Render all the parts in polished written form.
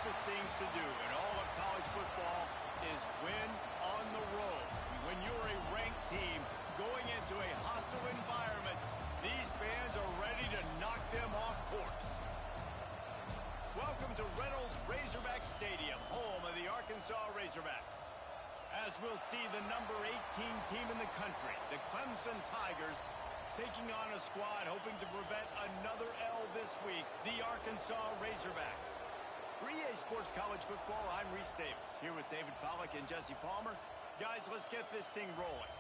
toughest things to do in all of college football is win on the road. When you're a ranked team going into a hostile environment, these fans are ready to knock them off course. Welcome to Reynolds Razorback Stadium, home of the Arkansas Razorbacks. As we'll see the number 18 team in the country, the Clemson Tigers, taking on a squad hoping to prevent another L this week, the Arkansas Razorbacks. For EA Sports College Football, I'm Reese Davis, here with David Pollack and Jesse Palmer. Guys, let's get this thing rolling.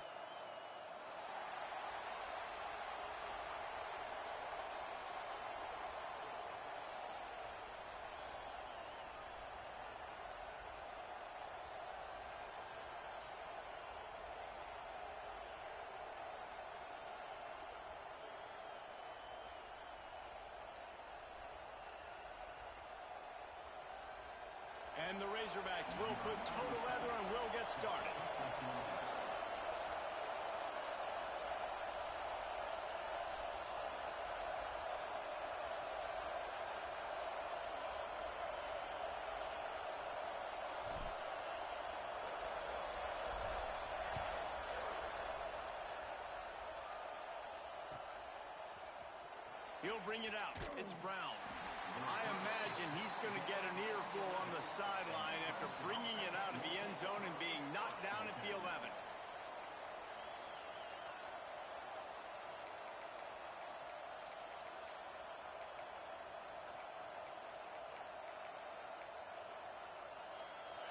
And the Razorbacks will put total leather and will get started. He'll bring it out. It's Brown. I imagine he's going to get an earful on the sideline after bringing it out of the end zone and being knocked down at the 11.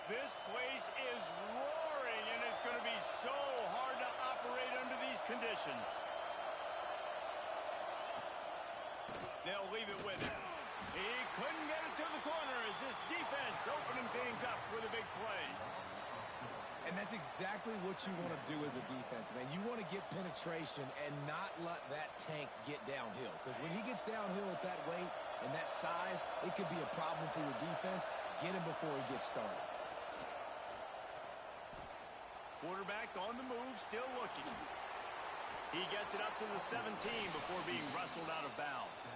This place is roaring, and it's going to be so hard to operate under these conditions. They'll leave it with him. He couldn't get it to the corner as this defense opening things up with a big play. And that's exactly what you want to do as a defense, man. You want to get penetration and not let that tank get downhill. Because when he gets downhill at that weight and that size, it could be a problem for your defense. Get him before he gets started. Quarterback on the move, still looking. He gets it up to the 17 before being wrestled out of bounds.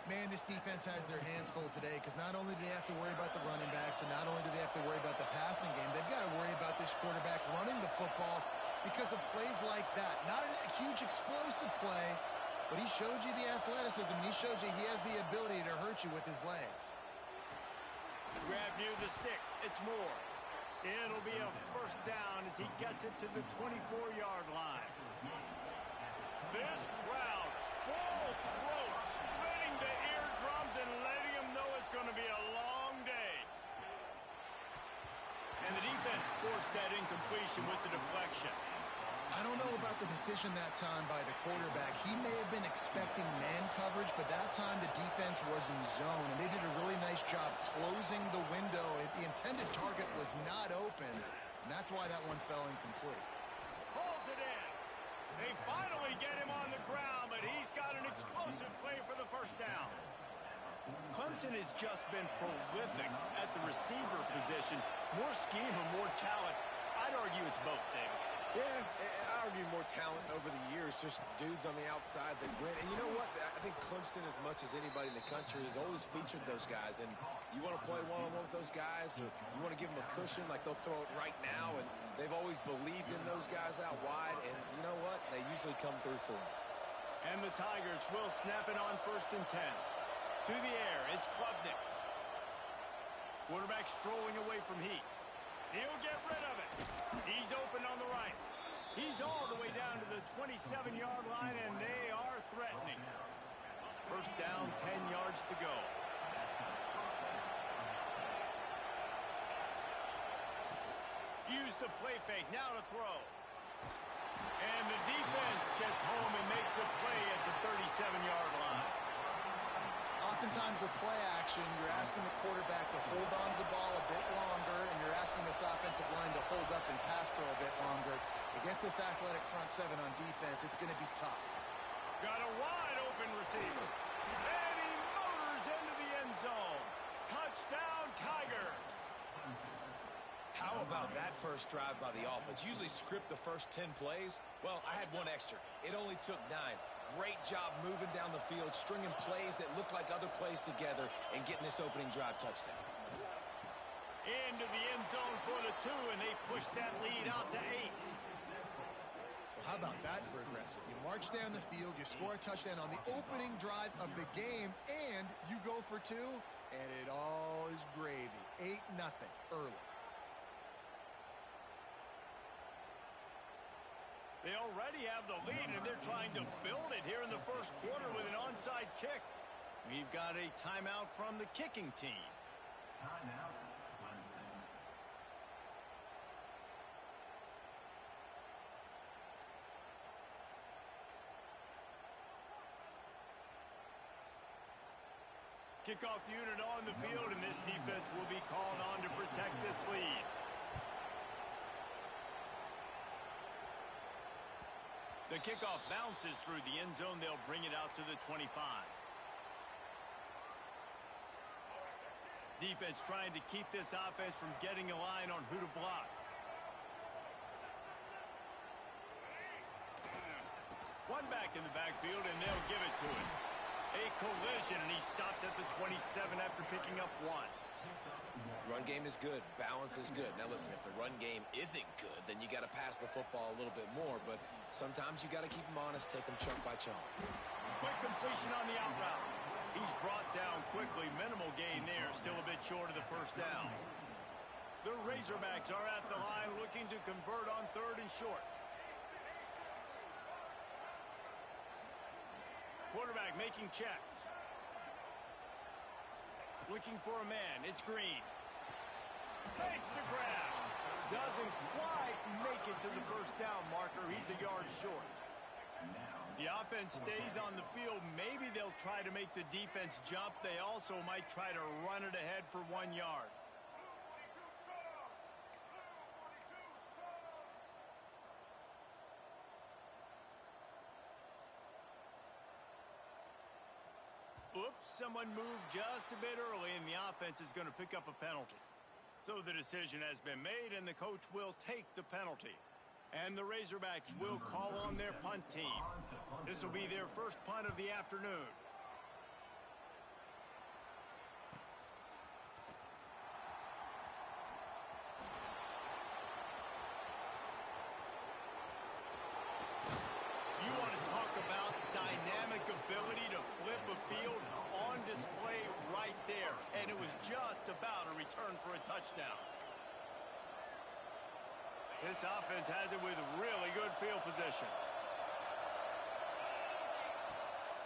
Man, this defense has their hands full today because not only do they have to worry about the running backs and not only do they have to worry about the passing game, they've got to worry about this quarterback running the football because of plays like that. Not a huge explosive play, but he showed you the athleticism. He showed you he has the ability to hurt you with his legs. Grab near the sticks. It's Moore. It'll be a first down as he gets it to the 24-yard line. This crowd, full throat, splitting the eardrums and letting them know it's going to be a long day. And the defense forced that incompletion with the deflection. I don't know about the decision that time by the quarterback. He may have been expecting man coverage, but that time the defense was in zone, and they did a really nice job closing the window. The intended target was not open, and that's why that one fell incomplete. Pulls it in. They finally get him on the ground, but he's got an explosive play for the first down. Clemson has just been prolific at the receiver position. More scheme or more talent? I'd argue it's both, David. Yeah, I argue more talent over the years, just dudes on the outside that win. And you know what? I think Clemson, as much as anybody in the country, has always featured those guys. And you want to play one-on-one with those guys, or you want to give them a cushion, like they'll throw it right now. And they've always believed in those guys out wide. And you know what? They usually come through for them. And the Tigers will snap it on 1st and 10. To the air, it's Klubnik. Quarterback strolling away from Heath. He'll get rid of it. He's open on the right. He's all the way down to the 27-yard line, and they are threatening. First down, 10 yards to go. Use the play fake, now to throw. And the defense gets home and makes a play at the 37-yard line. Oftentimes with play action, you're asking the quarterback to hold on to the ball a bit longer, and you're asking this offensive line to hold up and pass pro a bit longer. Against this athletic front seven on defense, it's going to be tough. Got a wide open receiver. And he motors into the end zone. Touchdown, Tigers. How about that first drive by the offense? Usually script the first 10 plays. Well, I had one extra. It only took 9. great job moving down the field, stringing plays that look like other plays together, and getting this opening drive touchdown. Into the end zone for the 2, and they push that lead out to 8. Well, how about that for aggressive? You march down the field, you score a touchdown on the opening drive of the game, and you go for 2, and it all is gravy. 8-0 early. They already have the lead, and they're trying to build it here in the first quarter with an onside kick. We've got a timeout from the kicking team. Timeout, Clemson. Kickoff unit on the field, and this defense will be called on to protect this lead. The kickoff bounces through the end zone. They'll bring it out to the 25. Defense trying to keep this offense from getting a line on who to block. One back in the backfield, and they'll give it to him. A collision, and he stopped at the 27 after picking up 1. Run game is good. Balance is good. Now, listen, if the run game isn't good, then you got to pass the football a little bit more. But sometimes you got to keep them honest, take them chunk by chunk. Quick completion on the out route. He's brought down quickly. Minimal gain there. Still a bit short of the first down. The Razorbacks are at the line looking to convert on 3rd and short. Quarterback making checks. Looking for a man. It's Green. Makes the grab. Doesn't quite make it to the first down marker. He's a yard short. The offense stays on the field. Maybe they'll try to make the defense jump. They also might try to run it ahead for 1 yard. Oops, someone moved just a bit early, and the offense is going to pick up a penalty. So the decision has been made, and the coach will take the penalty. And the Razorbacks will call on their punt team. This will be their first punt of the afternoon. You want to talk about dynamic ability to flip a field on display right there. And it was just about a return for a touchdown. This offense has it with really good field position.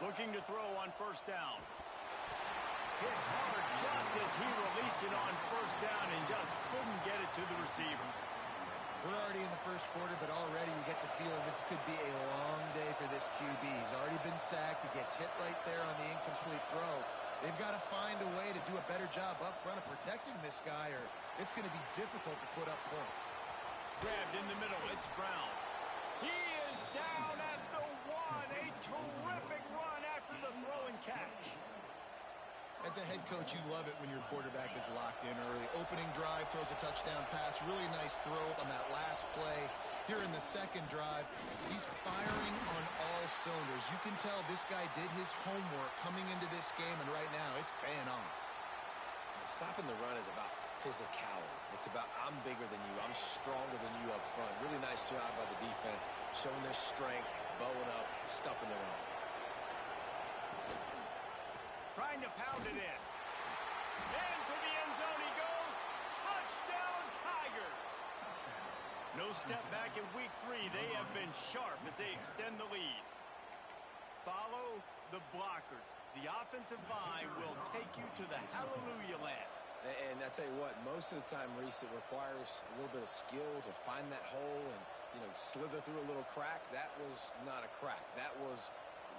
Looking to throw on first down. Hit hard just as he released it on first down and just couldn't get it to the receiver. We're already in the first quarter, but already you get the feeling this could be a long day for this QB. He's already been sacked. He gets hit right there on the incomplete throw. They've got to find a way to do a better job up front of protecting this guy, or it's going to be difficult to put up points. Grabbed in the middle. It's Brown. He is down at the 1. A terrific run after the throw and catch. As a head coach, you love it when your quarterback is locked in early. Opening drive, throws a touchdown pass. Really nice throw on that last play. Here in the second drive, he's firing on all cylinders. You can tell this guy did his homework coming into this game, and right now it's paying off. Stopping the run is about physicality. It's about I'm bigger than you. I'm stronger than you up front. Really nice job by the defense, showing their strength, bowing up, stuffing the run. Trying to pound it in. Into the end zone he goes. Touchdown, Tigers. No step back in week 3. They have been sharp as they extend the lead. Follow the blockers. The offensive line will take you to the hallelujah land. And I tell you what, most of the time, Reese, it requires a little bit of skill to find that hole and, slither through a little crack. That was not a crack. That was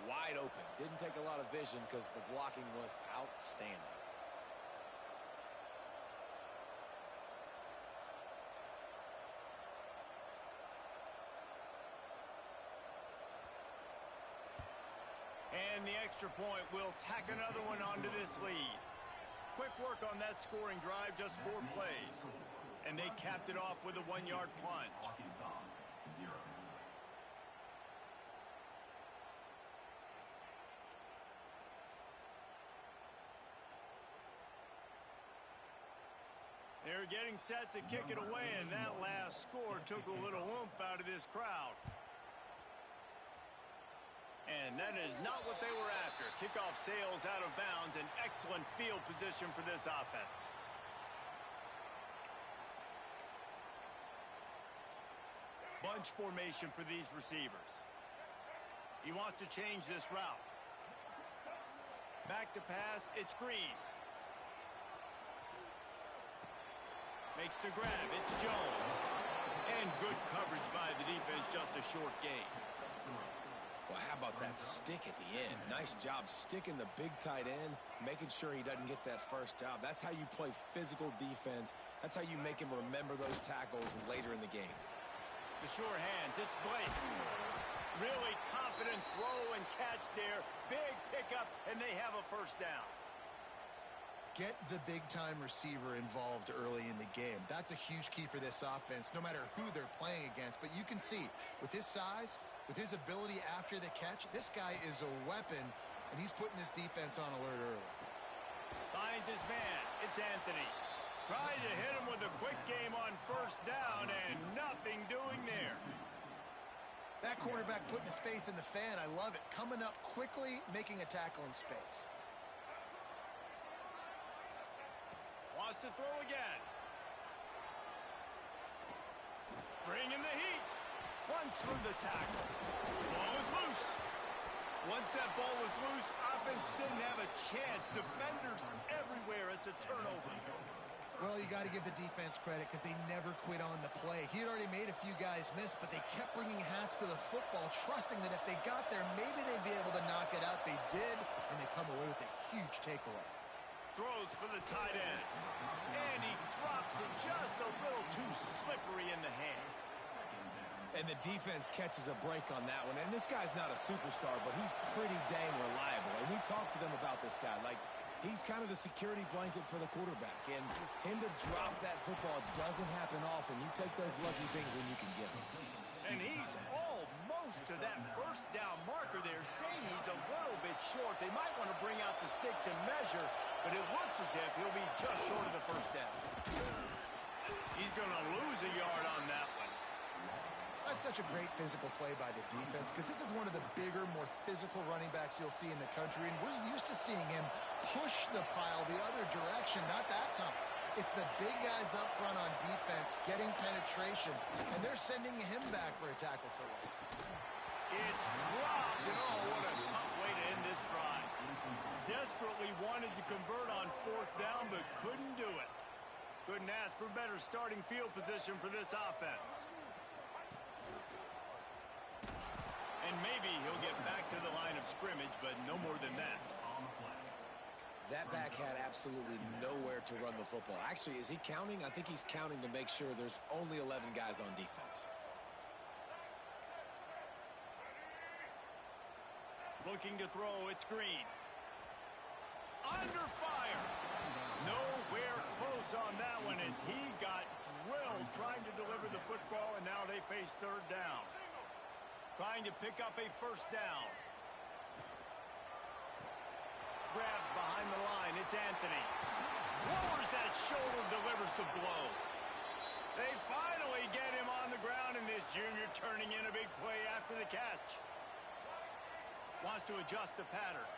wide open. Didn't take a lot of vision because the blocking was outstanding. And the extra point will tack another one onto this lead. Quick work on that scoring drive, just 4 plays. And they capped it off with a 1-yard plunge. They're getting set to kick it away, and that last score took a little oomph out of this crowd. And that is not what they were after. Kickoff sails out of bounds, an excellent field position for this offense. Bunch formation for these receivers. He wants to change this route. Back to pass, it's Green. Makes the grab, it's Jones. And good coverage by the defense, just a short gain. Well, how about that stick at the end? Nice job sticking the big tight end, making sure he doesn't get that first job. That's how you play physical defense. That's how you make him remember those tackles later in the game. The sure hands, it's Blake. Really confident throw and catch there. Big pickup, and they have a first down. Get the big-time receiver involved early in the game. That's a huge key for this offense, no matter who they're playing against. But you can see, with his size, with his ability after the catch, this guy is a weapon, and he's putting this defense on alert early. Finds his man. It's Anthony. Trying to hit him with a quick game on first down, and nothing doing there. That quarterback putting his face in the fan, I love it. Coming up quickly, making a tackle in space. Wants to throw again. Bringing the heat. Runs through the tackle. Ball is loose. Once that ball was loose, offense didn't have a chance. Defenders everywhere. It's a turnover. Well, you got to give the defense credit because they never quit on the play. He had already made a few guys miss, but they kept bringing hats to the football, trusting that if they got there, maybe they'd be able to knock it out. They did, and they come away with a huge takeaway. Throws for the tight end. And he drops it just a little too slippery in the hands. And the defense catches a break on that one. And this guy's not a superstar, but he's pretty dang reliable. And we talked to them about this guy. Like, he's kind of the security blanket for the quarterback. And him to drop that football doesn't happen often. You take those lucky things when you can get them. And he's almost to that first down marker there, saying he's a little bit short. They might want to bring out the sticks and measure, but it looks as if he'll be just short of the first down. He's going to lose a yard on that one. That's such a great physical play by the defense because this is one of the bigger, more physical running backs you'll see in the country, and we're used to seeing him push the pile the other direction. Not that time. It's the big guys up front on defense getting penetration, and they're sending him back for a tackle for loss. It's dropped, and oh, what a tough way to end this drive. Desperately wanted to convert on fourth down, but couldn't do it. Couldn't ask for better starting field position for this offense. And maybe he'll get back to the line of scrimmage, but no more than that. That back had absolutely nowhere to run the football. Actually, is he counting? I think he's counting to make sure there's only 11 guys on defense. Looking to throw, it's Green. Under fire. Nowhere close on that one as he got drilled trying to deliver the football, and now they face third down. Trying to pick up a first down. Grabbed behind the line. It's Anthony. Lowers that shoulder, delivers the blow. They finally get him on the ground, and this junior turning in a big play after the catch. Wants to adjust the pattern.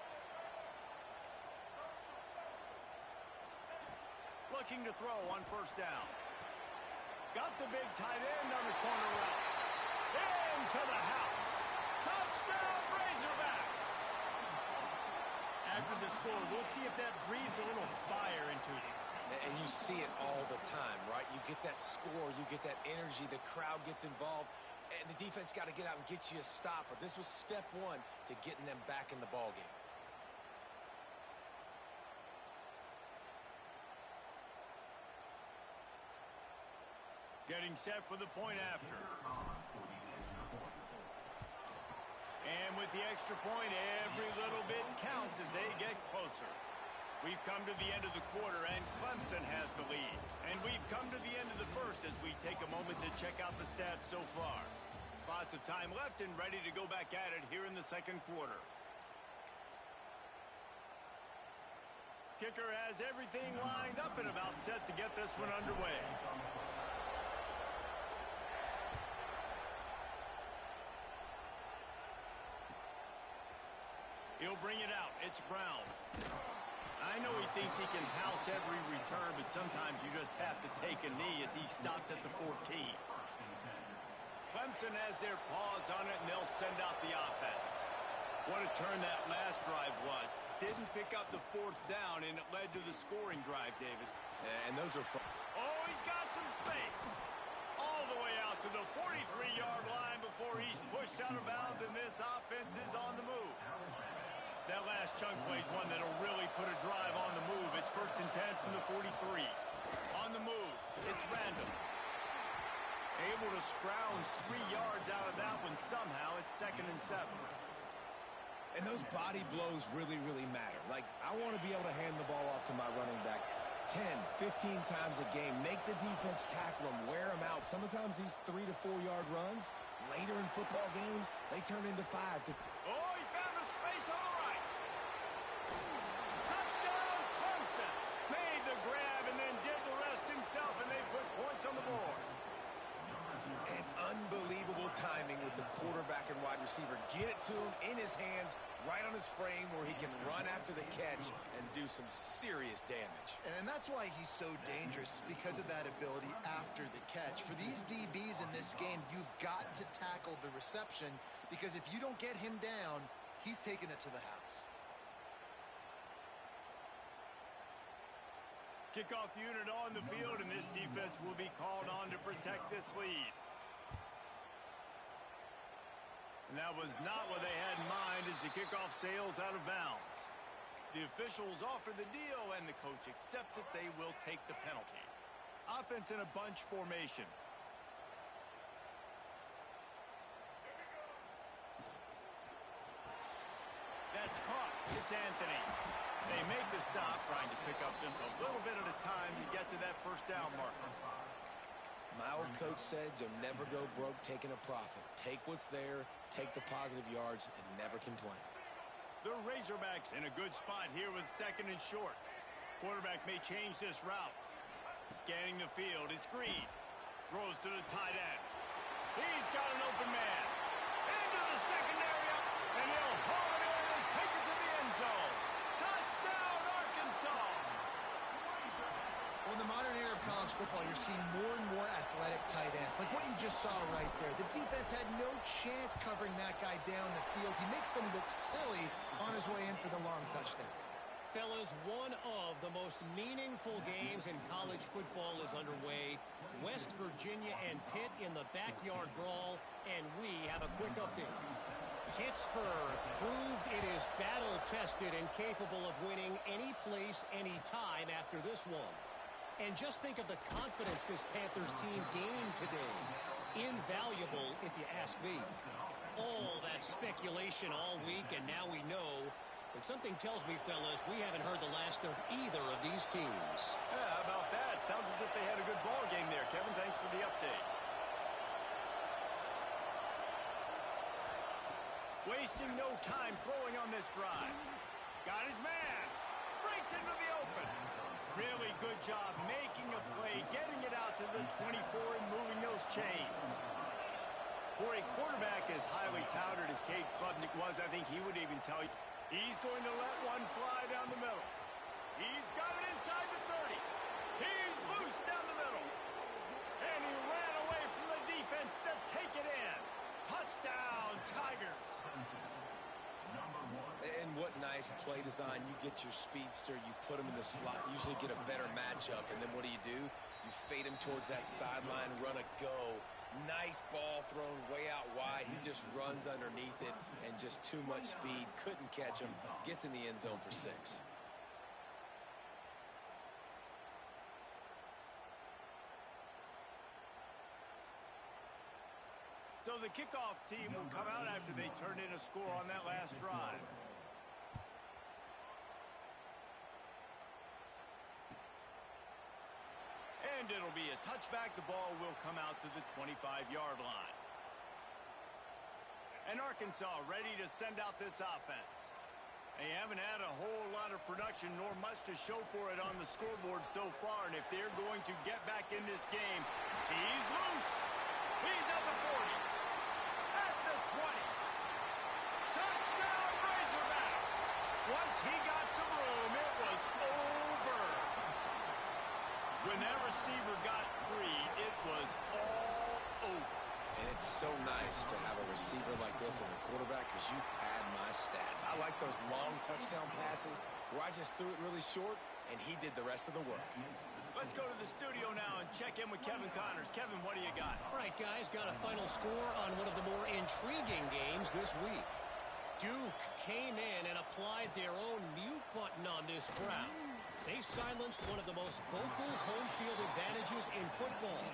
Looking to throw on first down. Got the big tight end on the corner route. Into the house. Touchdown, Razorbacks. After the score, we'll see if that breathes a little fire into you. And you see it all the time, right? You get that score, you get that energy, the crowd gets involved, and the defense got to get out and get you a stop. But this was step one to getting them back in the ballgame. Getting set for the point after. And with the extra point, every little bit counts as they get closer. We've come to the end of the quarter, and Clemson has the lead. And we've come to the end of the first as we take a moment to check out the stats so far. Lots of time left and ready to go back at it here in the second quarter. kicker has everything lined up and about set to get this one underway. He'll bring it out. It's Brown. I know he thinks he can house every return, but sometimes you just have to take a knee as he stopped at the 14. Clemson has their paws on it, and they'll send out the offense. What a turn that last drive was. Didn't pick up the fourth down, and it led to the scoring drive, David. Yeah, and those are fun. Oh, he's got some space. All the way out to the 43-yard line before he's pushed out of bounds, and this offense is on the move. That last chunk play is one that'll really put a drive on the move. It's 1st and 10 from the 43. On the move, it's Randall. Able to scrounge 3 yards out of that one somehow. It's 2nd and 7. And those body blows really, really matter. Like, I want to be able to hand the ball off to my running back 10, 15 times a game. Make the defense tackle them, wear them out. Sometimes these 3 to 4 yard runs, later in football games, they turn into 5 to... Oh, he found a space on the right. Touchdown, Clemson. Made the grab and then did the rest himself, and they put points on the board. And unbelievable timing with the quarterback and wide receiver. Get it to him in his hands, right on his frame where he can run after the catch and do some serious damage. And that's why he's so dangerous, because of that ability after the catch. For these DBs in this game, you've got to tackle the reception, because if you don't get him down, he's taking it to the house. Kickoff unit on the field, and this defense will be called on to protect this lead. And that was not what they had in mind as the kickoff sails out of bounds. The officials offer the deal, and the coach accepts it. They will take the penalty. Offense in a bunch formation. That's caught. It's Anthony. They make the stop, trying to pick up just a little bit at a time to get to that first down marker. My old coach said you'll never go broke taking a profit. Take what's there, take the positive yards, and never complain. The Razorbacks in a good spot here with 2nd and short. Quarterback may change this route. Scanning the field, it's Green. Throws to the tight end. He's got an open man. Into the secondary, and he'll haul it in and take it to the end zone. Touchdown, Arkansas! Well, in the modern era of college football, you're seeing more and more athletic tight ends, like what you just saw right there. The defense had no chance covering that guy down the field. He makes them look silly on his way in for the long touchdown. Fellas, one of the most meaningful games in college football is underway. West Virginia and Pitt in the backyard brawl, and we have a quick update. Pittsburgh proved it is battle-tested and capable of winning any place, any time after this one. And just think of the confidence this Panthers team gained today. Invaluable, if you ask me. All that speculation all week, and now we know. But something tells me, fellas, we haven't heard the last of either of these teams. Yeah, how about that? Sounds as if they had a good ball game there. Kevin, thanks for the update. Wasting no time throwing on this drive. Got his man. Breaks into the open. Really good job making a play, getting it out to the 24 and moving those chains. For a quarterback as highly touted as Cade Klubnik was, I think he would even tell you he's going to let one fly down the middle. He's got it inside the 30. He's loose down the middle. And he ran away from the defense to take it in. Touchdown, Tigers. And what nice play design. You get your speedster, you put him in the slot, usually get a better matchup. And then what do? You fade him towards that sideline, run a go. Nice ball thrown way out wide. He just runs underneath it and just too much speed. Couldn't catch him. Gets in the end zone for 6. So the kickoff team will come out after they turn in a score on that last drive. And it'll be a touchback. The ball will come out to the 25-yard line. And Arkansas ready to send out this offense. They haven't had a whole lot of production nor much to show for it on the scoreboard so far. And if they're going to get back in this game, he's loose. He's at the 40. At the 20. Touchdown Razorbacks. Once he got some room, it was over. When that receiver got free, it was all over. And it's so nice to have a receiver like this as a quarterback because you pad my stats. I like those long touchdown passes where I just threw it really short and he did the rest of the work. Let's go to the studio now and check in with Kevin Connors. Kevin, what do you got? All right, guys, got a final score on one of the more intriguing games this week. Duke came in and applied their own mute button on this crowd. They silenced one of the most vocal home field advantages in football.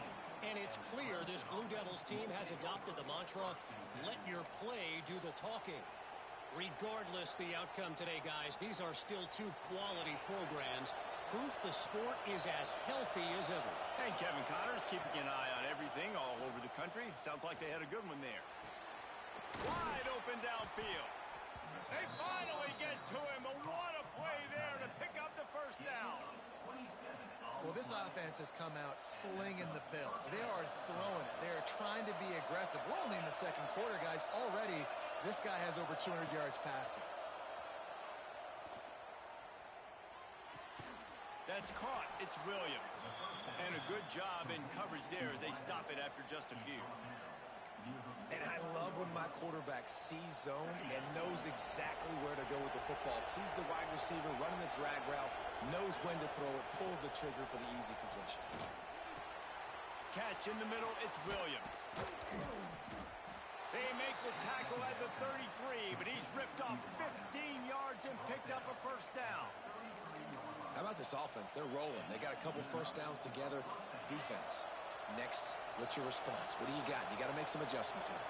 And it's clear this Blue Devils team has adopted the mantra, let your play do the talking. Regardless the outcome today, guys, these are still two quality programs. Proof the sport is as healthy as ever. And Kevin Connors keeping an eye on everything all over the country. Sounds like they had a good one there. Wide open downfield. They finally get to him. But what a play there to pick up the first down. Well, this offense has come out slinging the pill. They are throwing it. They are trying to be aggressive. We're only in the second quarter, guys. Already, this guy has over 200 yards passing. That's caught. It's Williams. And a good job in coverage there as they stop it after just a few. And I love when my quarterback sees zone and knows exactly where to go with the football. Sees the wide receiver running the drag route, knows when to throw it, pulls the trigger for the easy completion. Catch in the middle, it's Williams. They make the tackle at the 33, but he's ripped off 15 yards and picked up a first down. How about this offense? They're rolling. They got a couple first downs together. Defense. Next, what's your response? What do you got? You got to make some adjustments here.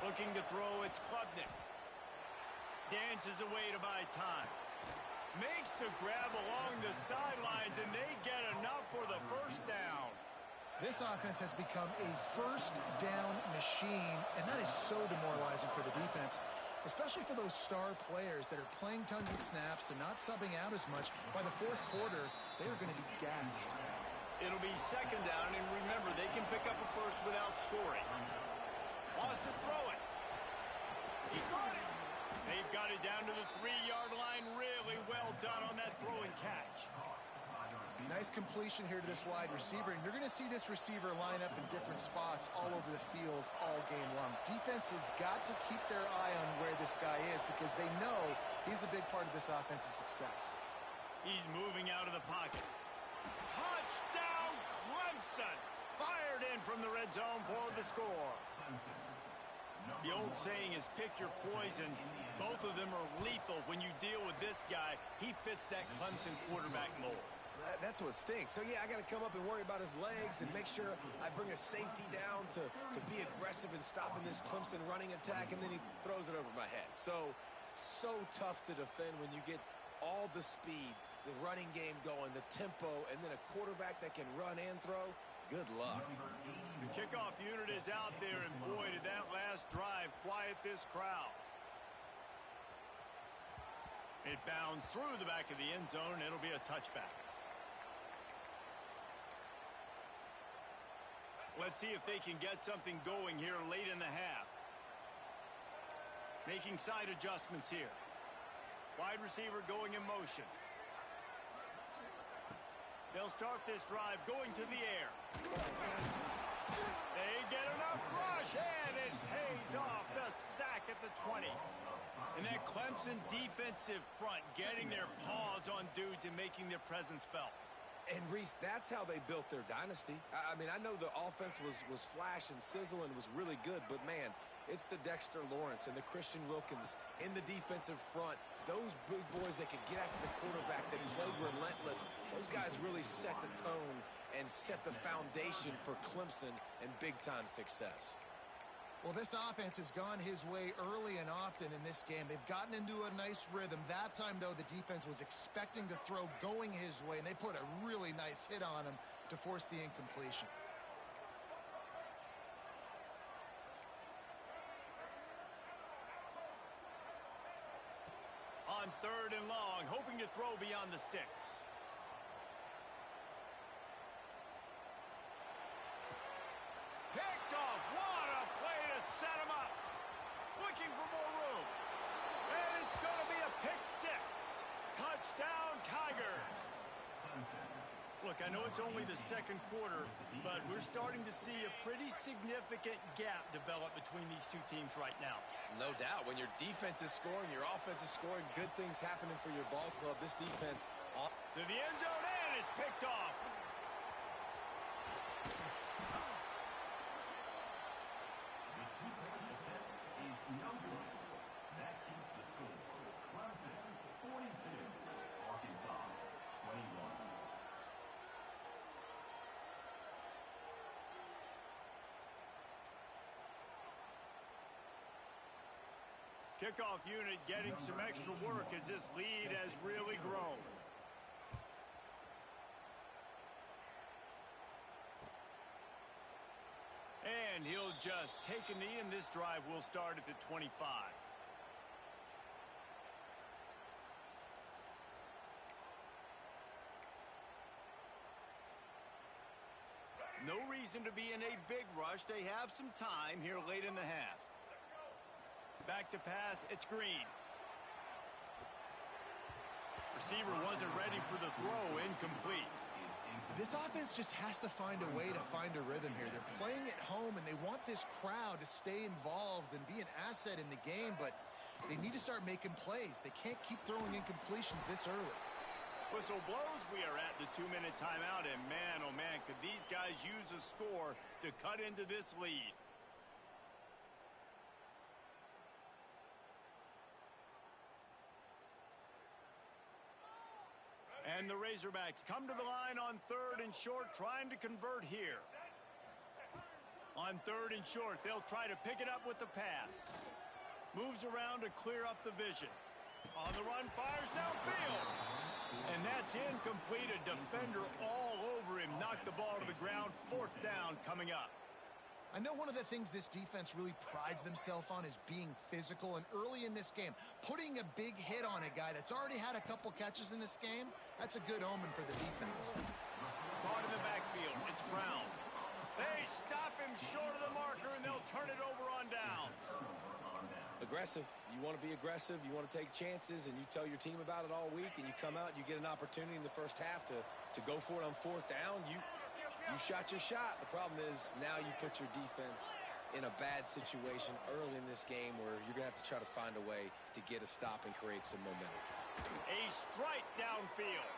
Looking to throw, it's Klubnik. Dances away to buy time. Makes the grab along the sidelines, and they get enough for the first down. This offense has become a first down machine, and that is so demoralizing for the defense, especially for those star players that are playing tons of snaps. They're not subbing out as much. By the fourth quarter, they are going to be gassed. It'll be second down, and remember, they can pick up a first without scoring. Wants to throw it. He caught it. They've got it down to the 3-yard line. Really well done on that throw and catch. Nice completion here to this wide receiver, and you're going to see this receiver line up in different spots all over the field all game long. Defense has got to keep their eye on where this guy is because they know he's a big part of this offense's success. He's moving out of the pocket. Touchdown, Clemson! Fired in from the red zone for the score. The old saying is pick your poison. Both of them are lethal when you deal with this guy. He fits that Clemson quarterback mold. That's what stinks. So, yeah, I got to come up and worry about his legs and make sure I bring a safety down to be aggressive in stopping this Clemson running attack, and then he throws it over my head. So tough to defend when you get all the speed, the running game going, the tempo, and then a quarterback that can run and throw. Good luck. The kickoff unit is out there, and boy, did that last drive quiet this crowd. It bounds through the back of the end zone, and it'll be a touchback. Let's see if they can get something going here late in the half. Making side adjustments here. Wide receiver going in motion. They'll start this drive going to the air. They get enough rush, and it pays off. The sack at the 20. And that Clemson defensive front getting their paws on dudes and making their presence felt. And, Reese, that's how they built their dynasty. I mean, I know the offense was flash and sizzle and was really good, but, man, it's the Dexter Lawrence and the Christian Wilkins in the defensive front. Those big boys that could get after the quarterback, that played relentless. Those guys really set the tone and set the foundation for Clemson and big-time success. Well, this offense has gone his way early and often in this game. They've gotten into a nice rhythm. That time, though, the defense was expecting to throw going his way, and they put a really nice hit on him to force the incompletion. on 3rd and long, hoping to throw beyond the sticks. Picked off. What a play to set him up. Looking for more room. And it's going to be a pick 6. Touchdown, Tigers. Look, I know it's only the 2nd quarter, but we're starting to see a pretty significant gap develop between these two teams right now. No doubt. When your defense is scoring, your offense is scoring, good things happening for your ball club. This defense to the end zone and is picked off. That keeps the score. Clemson 42, Arkansas 21. Kickoff unit getting some extra work as this lead has really grown. And he'll just take a knee, and this drive will start at the 25. No reason to be in a big rush. They have some time here late in the half. Back to pass, it's Green. Receiver wasn't ready for the throw, incomplete. This offense just has to find a way to find a rhythm here. They're playing at home, and they want this crowd to stay involved and be an asset in the game, but they need to start making plays. They can't keep throwing incompletions this early. Whistle blows. We are at the 2-minute timeout, and man, oh man, could these guys use a score to cut into this lead. And the Razorbacks come to the line on 3rd and short, trying to convert here. On 3rd and short, they'll try to pick it up with the pass. Moves around to clear up the vision. On the run, fires downfield. And that's incomplete. A defender all over him. Knocked the ball to the ground. 4th down coming up. I know one of the things this defense really prides themselves on is being physical, and early in this game, putting a big hit on a guy that's already had a couple catches in this game, that's a good omen for the defense. Caught in the backfield, it's Brown. They stop him short of the marker, and they'll turn it over on downs. aggressive. You want to be aggressive. You want to take chances, and you tell your team about it all week, and you come out, you get an opportunity in the first half to go for it on 4th down. You shot your shot. The problem is now you put your defense in a bad situation early in this game where you're going to have to try to find a way to get a stop and create some momentum. A strike downfield.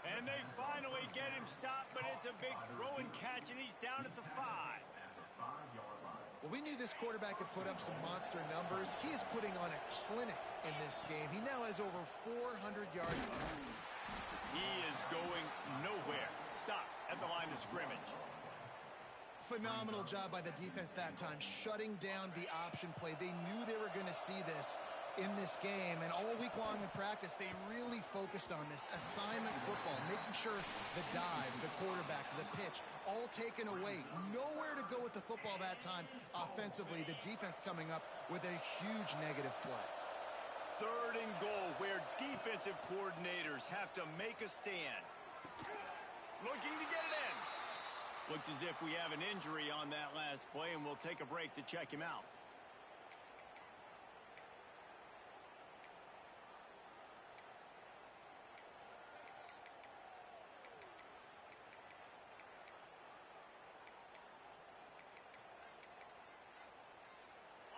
And they finally get him stopped, but it's a big throw and catch, and he's down at the 5. Well, we knew this quarterback could put up some monster numbers. He is putting on a clinic in this game. He now has over 400 yards passing. He is going nowhere. Stop at the line of scrimmage. Phenomenal job by the defense that time, shutting down the option play. They knew they were going to see this in this game, and all week long in practice, they really focused on this assignment football, making sure the dive, the quarterback, the pitch, all taken away. Nowhere to go with the football that time offensively. The defense coming up with a huge negative play. 3rd and goal, where defensive coordinators have to make a stand. Looking to get it in. Looks as if we have an injury on that last play, and we'll take a break to check him out.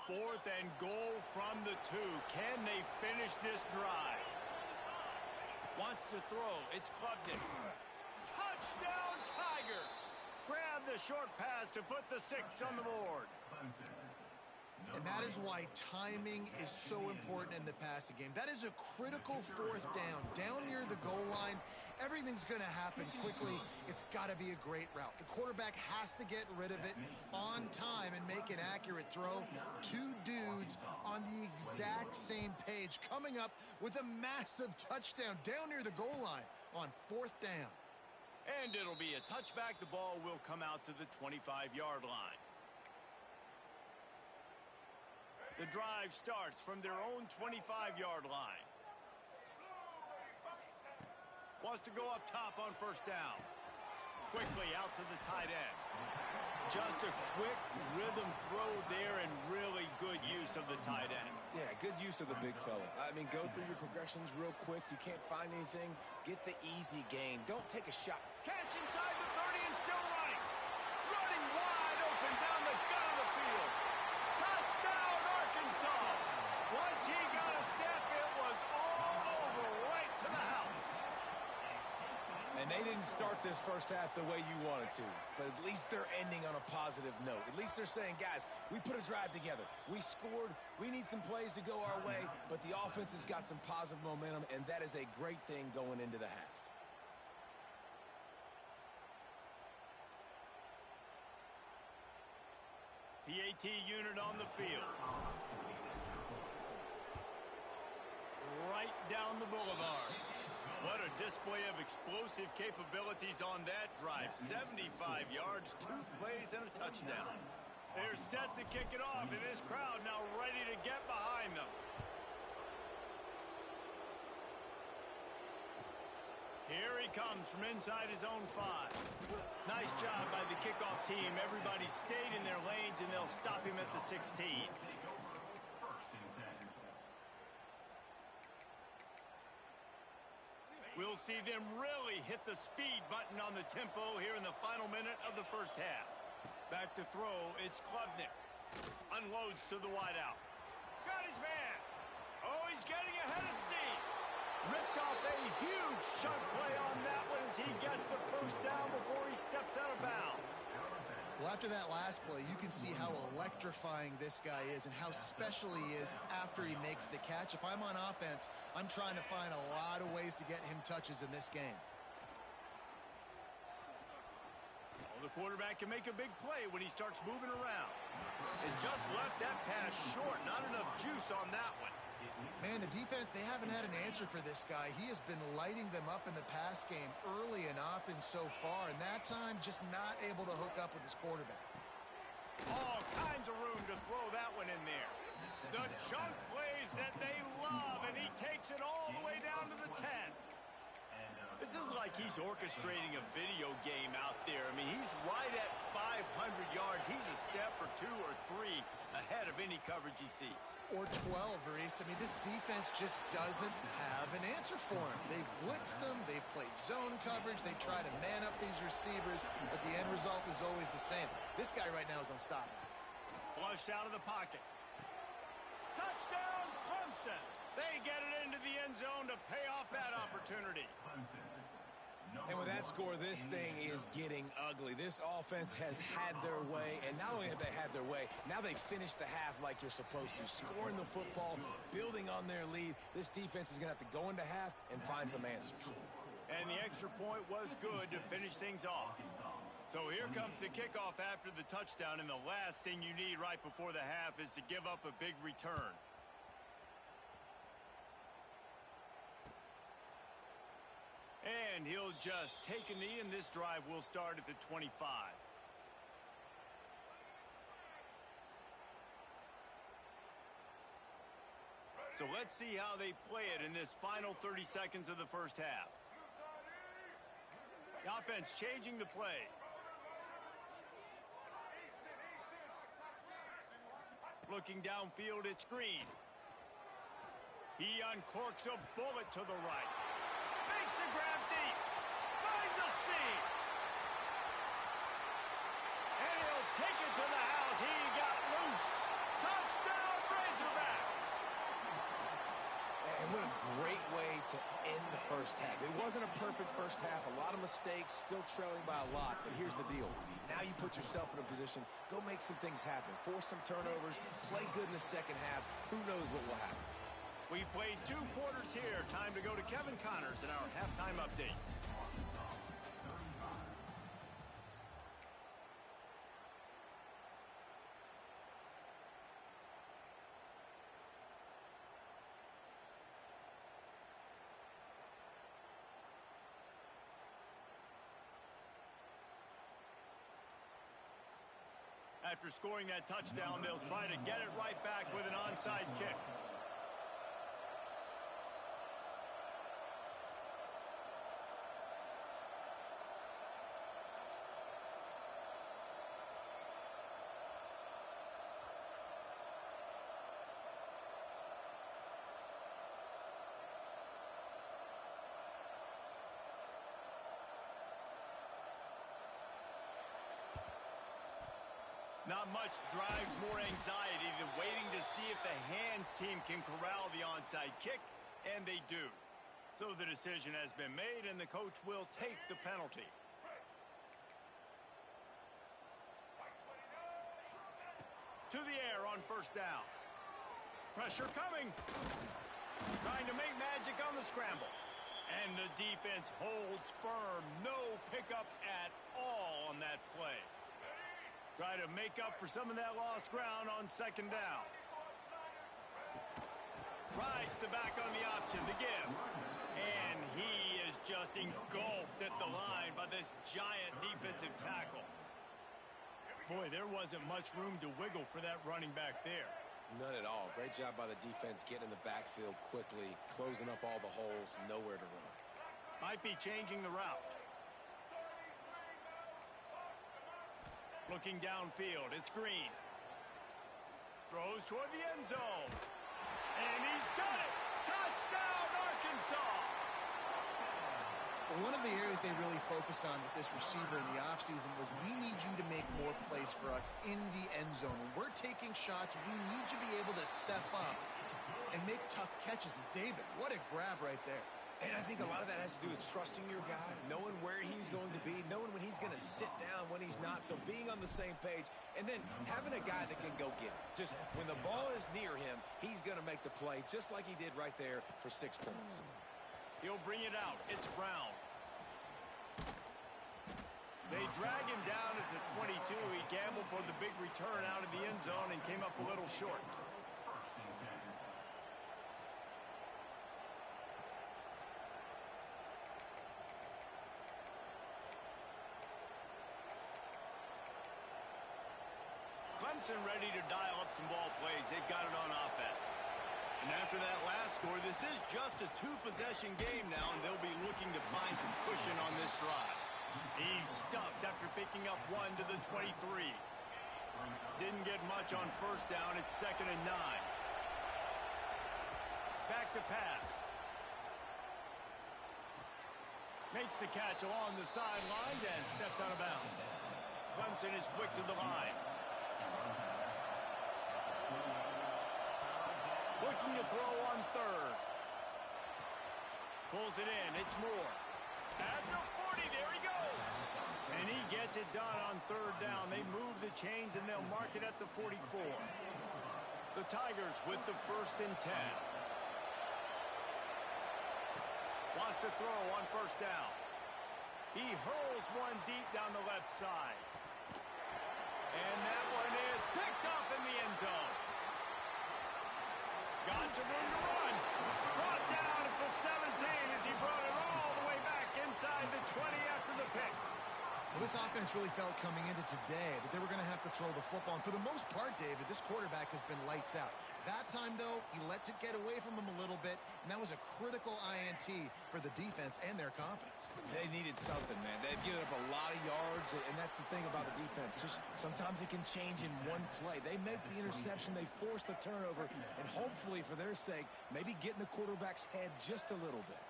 Fourth and goal from the 2. Can they finish this drive? Wants to throw. It's clubbed in. Touchdown, Tigers! Grab the short pass to put the 6 on the board. And that is why timing is so important in the passing game. That is a critical 4th down. Down near the goal line, everything's going to happen quickly. It's got to be a great route. The quarterback has to get rid of it on time and make an accurate throw. 2 dudes on the exact same page coming up with a massive touchdown down near the goal line on 4th down. And it'll be a touchback. The ball will come out to the 25-yard line. The drive starts from their own 25-yard line. Wants to go up top on first down. Quickly out to the tight end. Just a quick rhythm throw there and really good use of the tight end. Yeah, good use of the big fella. I mean, go through your progressions real quick. You can't find anything. Get the easy gain. Don't take a shot. Catch inside the 30 and still running. Running wide open down the gut of the field. Touchdown, Arkansas. Once he got a step, it was all over right to the house. And they didn't start this first half the way you wanted to. But at least they're ending on a positive note. At least they're saying, guys, we put a drive together. We scored. We need some plays to go our way. But the offense has got some positive momentum, and that is a great thing going into the half. PAT unit on the field. Right down the boulevard. What a display of explosive capabilities on that drive. 75 yards, 2 plays, and a touchdown. They're set to kick it off, and this crowd now ready to get behind them. Here he comes from inside his own 5. Nice job by the kickoff team. Everybody stayed in their lanes, and they'll stop him at the 16. We'll see them really hit the speed button on the tempo here in the final minute of the first half. Back to throw, it's Klubnik. Unloads to the wideout. Got his man. Oh, he's getting ahead of steam. Ripped off a huge chunk play on that one as he gets the first down before he steps out of bounds. Well, after that last play, you can see how electrifying this guy is and how special he is after he makes the catch. If I'm on offense, I'm trying to find a lot of ways to get him touches in this game. Well, the quarterback can make a big play when he starts moving around. And just left that pass short. Not enough juice on that one. Man, the defense, they haven't had an answer for this guy. He has been lighting them up in the pass game early and often so far, and that time just not able to hook up with his quarterback. All kinds of room to throw that one in there. The chunk plays that they love, and he takes it all the way down to the 10. This is like he's orchestrating a video game out there. I mean, he's right at 500 yards. He's a step or 2 or 3 ahead of any coverage he sees. Or 12, Reese. I mean, this defense just doesn't have an answer for him. They've blitzed him. They've played zone coverage. They try to man up these receivers, but the end result is always the same. This guy right now is unstoppable. Flushed out of the pocket. Touchdown, Clemson. They get it into the end zone to pay off that opportunity. And with that score, this thing is getting ugly. This offense has had their way, and not only have they had their way, now they finished the half like you're supposed to, scoring the football, building on their lead. This defense is going to have to go into half and find some answers. And the extra point was good to finish things off. So here comes the kickoff after the touchdown, and the last thing you need right before the half is to give up a big return. And he'll just take a knee, and this drive will start at the 25. So let's see how they play it in this final 30 seconds of the first half. The offense changing the play. Looking downfield, it's Green. He uncorks a bullet to the right. Makes the grab deep. Finds a seam. And he'll take it to the house. He got loose. Touchdown, Razorbacks. And what a great way to end the first half. It wasn't a perfect first half. A lot of mistakes, still trailing by a lot. But here's the deal. Now you put yourself in a position, go make some things happen. Force some turnovers, play good in the second half. Who knows what will happen? We've played 2 quarters here. Time to go to Kevin Connors in our halftime update. After scoring that touchdown, they'll try to get it right back with an onside kick. Not much drives more anxiety than waiting to see if the hands team can corral the onside kick, and they do. So the decision has been made, and the coach will take the penalty. To the air on first down. Pressure coming. Trying to make magic on the scramble. And the defense holds firm. No pickup at all on that play. Try to make up for some of that lost ground on second down. Rides the back on the option to give. And he is just engulfed at the line by this giant defensive tackle. Boy, there wasn't much room to wiggle for that running back there. None at all. Great job by the defense getting in the backfield quickly, closing up all the holes, nowhere to run. Might be changing the route. Looking downfield, it's Green. Throws toward the end zone. And he's got it! Touchdown, Arkansas! One of the areas they really focused on with this receiver in the offseason was we need you to make more plays for us in the end zone. When we're taking shots, we need you to be able to step up and make tough catches. And David, what a grab right there. And I think a lot of that has to do with trusting your guy, knowing where he's going to be, knowing when he's going to sit down, when he's not. So being on the same page, and then having a guy that can go get it. Just when the ball is near him, he's going to make the play, just like he did right there for 6 points. He'll bring it out. It's Brown. They drag him down at the 22. He gambled for the big return out of the end zone and came up a little short. Clemson ready to dial up some ball plays. They've got it on offense. And after that last score, this is just a 2-possession game now, and they'll be looking to find some cushion on this drive. He's stuffed after picking up 1 to the 23. Didn't get much on first down. It's 2nd and 9. Back to pass. Makes the catch along the sidelines and steps out of bounds. Clemson is quick to the line. Looking to throw on third. Pulls it in. It's Moore. At the 40. There he goes. And he gets it done on third down. They move the chains, and they'll mark it at the 44. The Tigers with the 1st and 10. Wants to throw on first down. He hurls one deep down the left side. And that one is picked off in the end zone. Got some room to run. Brought down at the 17 as he brought it all the way back inside the 20 after the pick. Well, this offense really felt coming into today that they were going to have to throw the football. And for the most part, David, this quarterback has been lights out. That time, though, he lets it get away from him a little bit, and that was a critical INT for the defense and their confidence. They needed something, man. They've given up a lot of yards, and that's the thing about the defense. Just sometimes it can change in one play. They make the interception, they force the turnover, and hopefully, for their sake, maybe get in the quarterback's head just a little bit.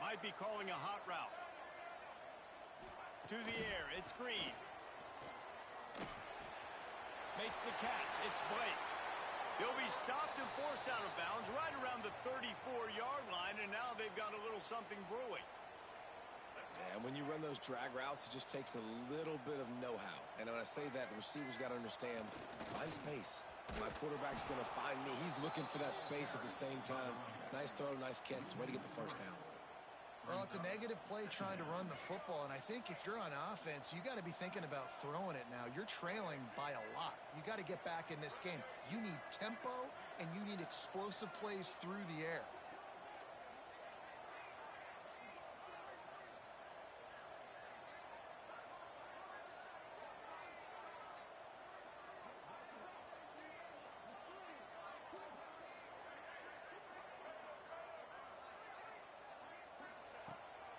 Might be calling a hot route. To the air, it's Green. Makes the catch, it's Blake. He'll be stopped and forced out of bounds right around the 34-yard line, and now they've got a little something brewing. And when you run those drag routes, it just takes a little bit of know-how. And when I say that, the receiver's got to understand, find space. My quarterback's going to find me. He's looking for that space at the same time. Nice throw, nice catch. Way to get the first down. Well, it's a negative play trying to run the football, and I think if you're on offense, you got to be thinking about throwing it now. You're trailing by a lot. You got to get back in this game. You need tempo, and you need explosive plays through the air.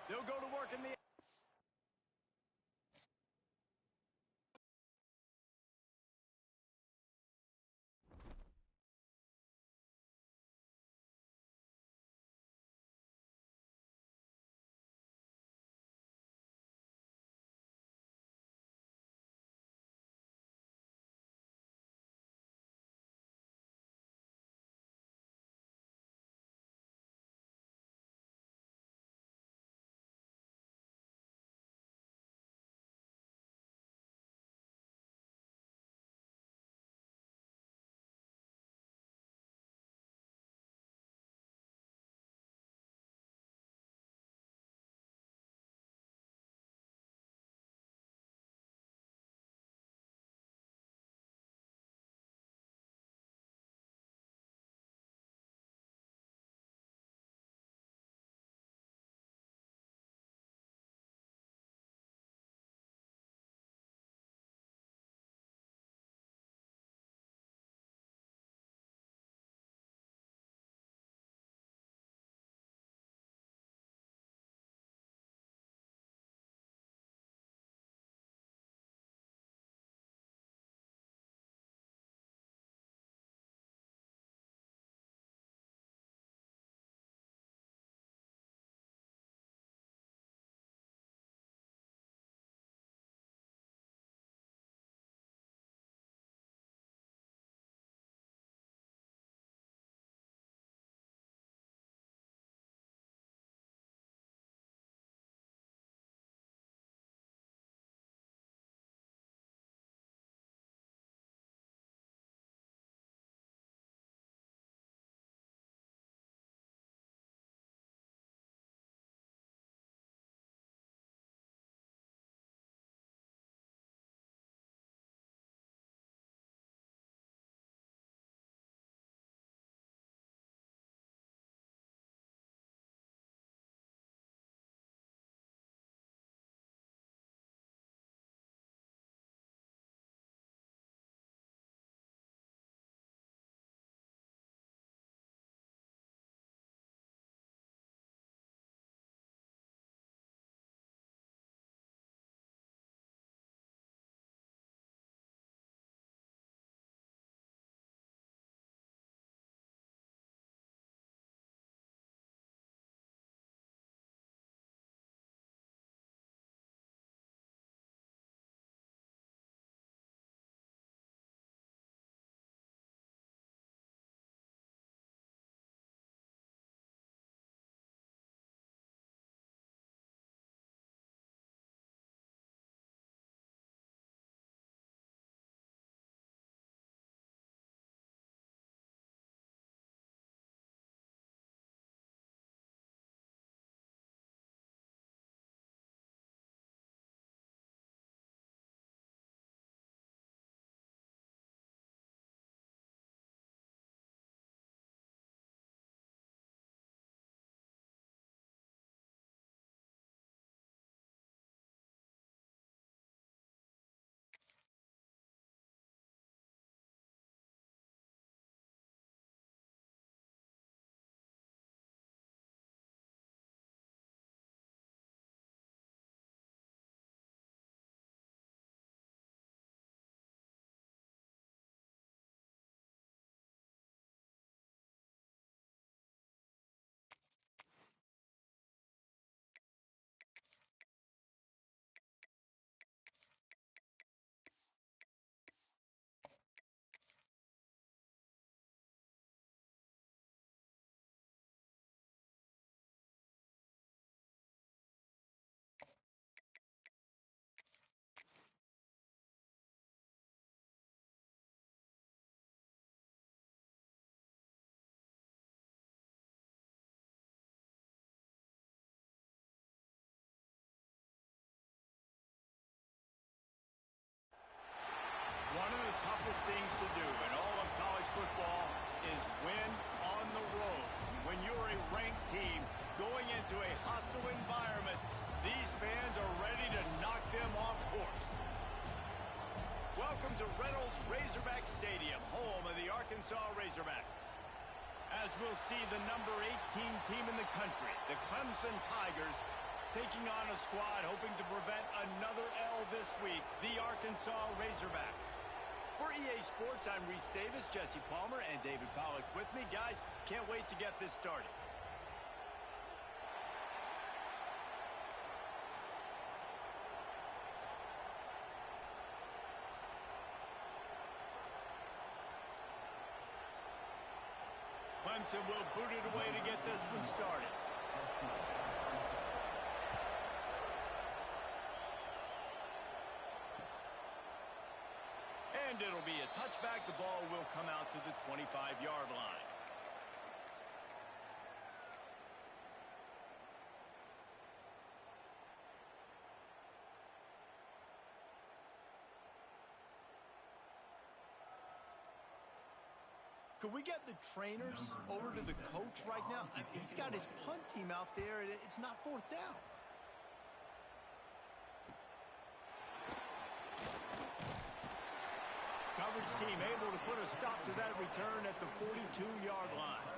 They'll go to work in the things to do in all of college football is win on the road. When you're a ranked team going into a hostile environment, these fans are ready to knock them off course. Welcome to Reynolds Razorback Stadium, home of the Arkansas Razorbacks. As we'll see the number 18 team in the country, the Clemson Tigers, taking on a squad hoping to prevent another L this week, the Arkansas Razorbacks. For EA Sports, I'm Reese Davis, Jesse Palmer, and David Pollack with me. Guys, can't wait to get this started. Clemson will boot it away to get this one started. And it'll be a touchback. The ball will come out to the 25-yard line. Could we get the trainers over to the coach right now? He's got his punt team out there, and it's not fourth down. Coverage team able to put a stop to that return at the 42-yard line.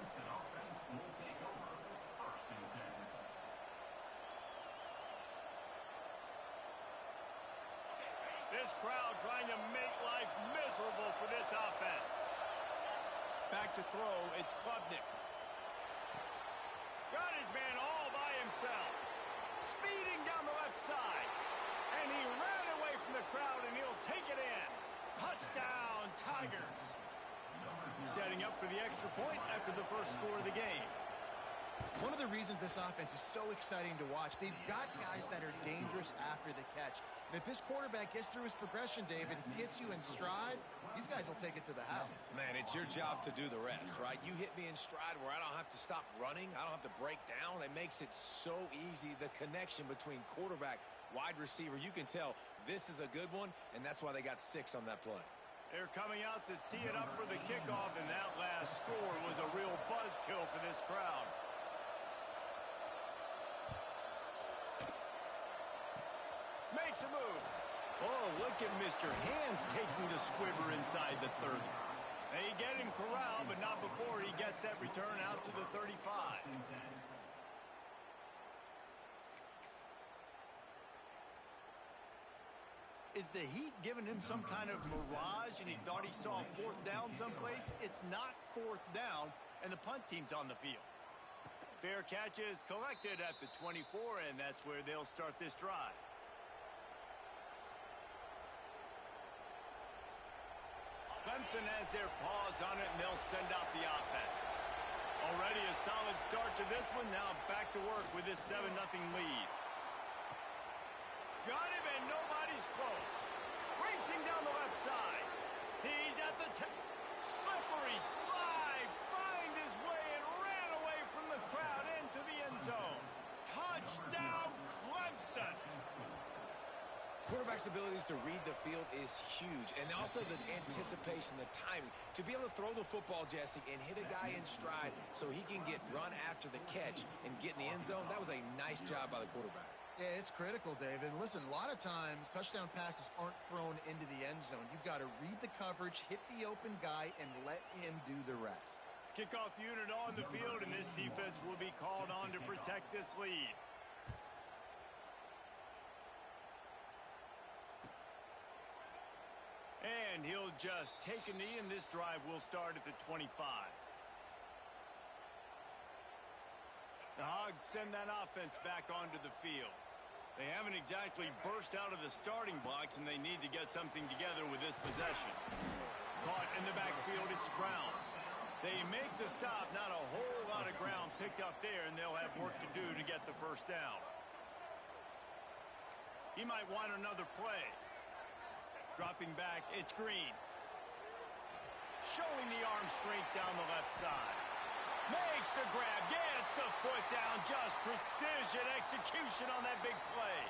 This crowd trying to make life miserable for this offense. Back to throw, it's Klubnik. Got his man all by himself. Speeding down the left side. And he ran away from the crowd, and he'll take it in. Touchdown, Tigers. Setting up for the extra point after the first score of the game. One of the reasons this offense is so exciting to watch, they've got guys that are dangerous after the catch. And if this quarterback gets through his progression, David, hits you in stride, these guys will take it to the house. Man, it's your job to do the rest, right? You hit me in stride where I don't have to stop running. I don't have to break down. It makes it so easy. The connection between quarterback, wide receiver, you can tell this is a good one, and that's why they got 6 on that play. They're coming out to tee it up for the kickoff, and that last score was a real buzzkill for this crowd. Makes a move. Oh, look at Mr. Hands taking the squibber inside the 30. They get him corralled, but not before he gets that return out to the 35. Is the heat giving him some kind of mirage and he thought he saw a fourth down someplace? It's not fourth down, and the punt team's on the field. Fair catch is collected at the 24, and that's where they'll start this drive. Clemson has their paws on it, and they'll send out the offense. Already a solid start to this one. Now back to work with this 7-0 lead. Got him, and nobody's close. Racing down the left side. He's at the slippery slide. Find his way and ran away from the crowd into the end zone. Touchdown, Clemson. Quarterback's abilities to read the field is huge, and also the anticipation, the timing. To be able to throw the football, Jesse, and hit a guy in stride so he can get run after the catch and get in the end zone, that was a nice job by the quarterback. Yeah, it's critical, David. And listen, a lot of times touchdown passes aren't thrown into the end zone. You've got to read the coverage, hit the open guy, and let him do the rest. Kickoff unit on the field, and this defense will be called on to protect this lead. And he'll just take a knee, and this drive will start at the 25. The Hogs send that offense back onto the field. They haven't exactly burst out of the starting blocks, and they need to get something together with this possession. Caught in the backfield, it's Brown. They make the stop, not a whole lot of ground picked up there, and they'll have work to do to get the first down. He might want another play. Dropping back, it's Green. Showing the arm strength down the left side. Makes the grab, gets the foot down, just precision execution on that big play.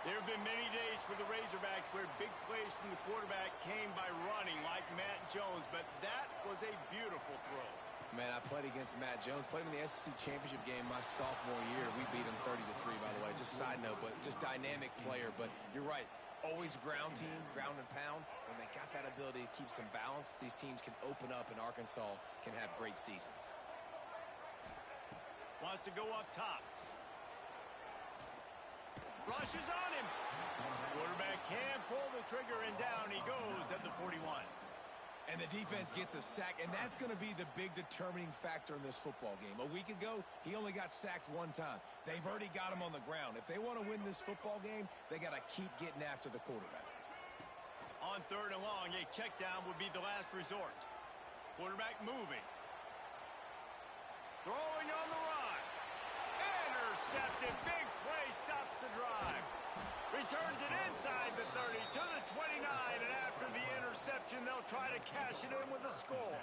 There have been many days for the Razorbacks where big plays from the quarterback came by running like Matt Jones, but that was a beautiful throw. Man, I played against Matt Jones. Played him in the SEC Championship game my sophomore year. We beat him 30-3, by the way. Just side note, but just dynamic player. But you're right. Always ground team, ground and pound. When they got that ability to keep some balance, these teams can open up, and Arkansas can have great seasons. Wants to go up top. Rushes on him. Quarterback can pull the trigger, and down he goes at the 41. And the defense gets a sack, and that's going to be the big determining factor in this football game. A week ago, he only got sacked one time. They've already got him on the ground. If they want to win this football game, they got to keep getting after the quarterback. On 3rd and long, a check down would be the last resort. Quarterback moving. Throwing on the run. Intercepted. Big play stops the drive. Returns it inside the 30 to the 29, and after the interception, they'll try to cash it in with a score.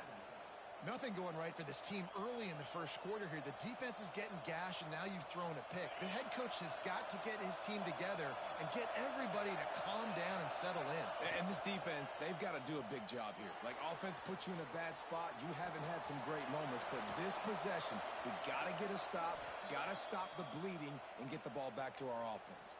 Nothing going right for this team early in the first quarter here. The defense is getting gashed, and now you've thrown a pick. The head coach has got to get his team together and get everybody to calm down and settle in. And this defense, they've got to do a big job here. Like, offense puts you in a bad spot. You haven't had some great moments, but this possession, we got to get a stop, got to stop the bleeding, and get the ball back to our offense.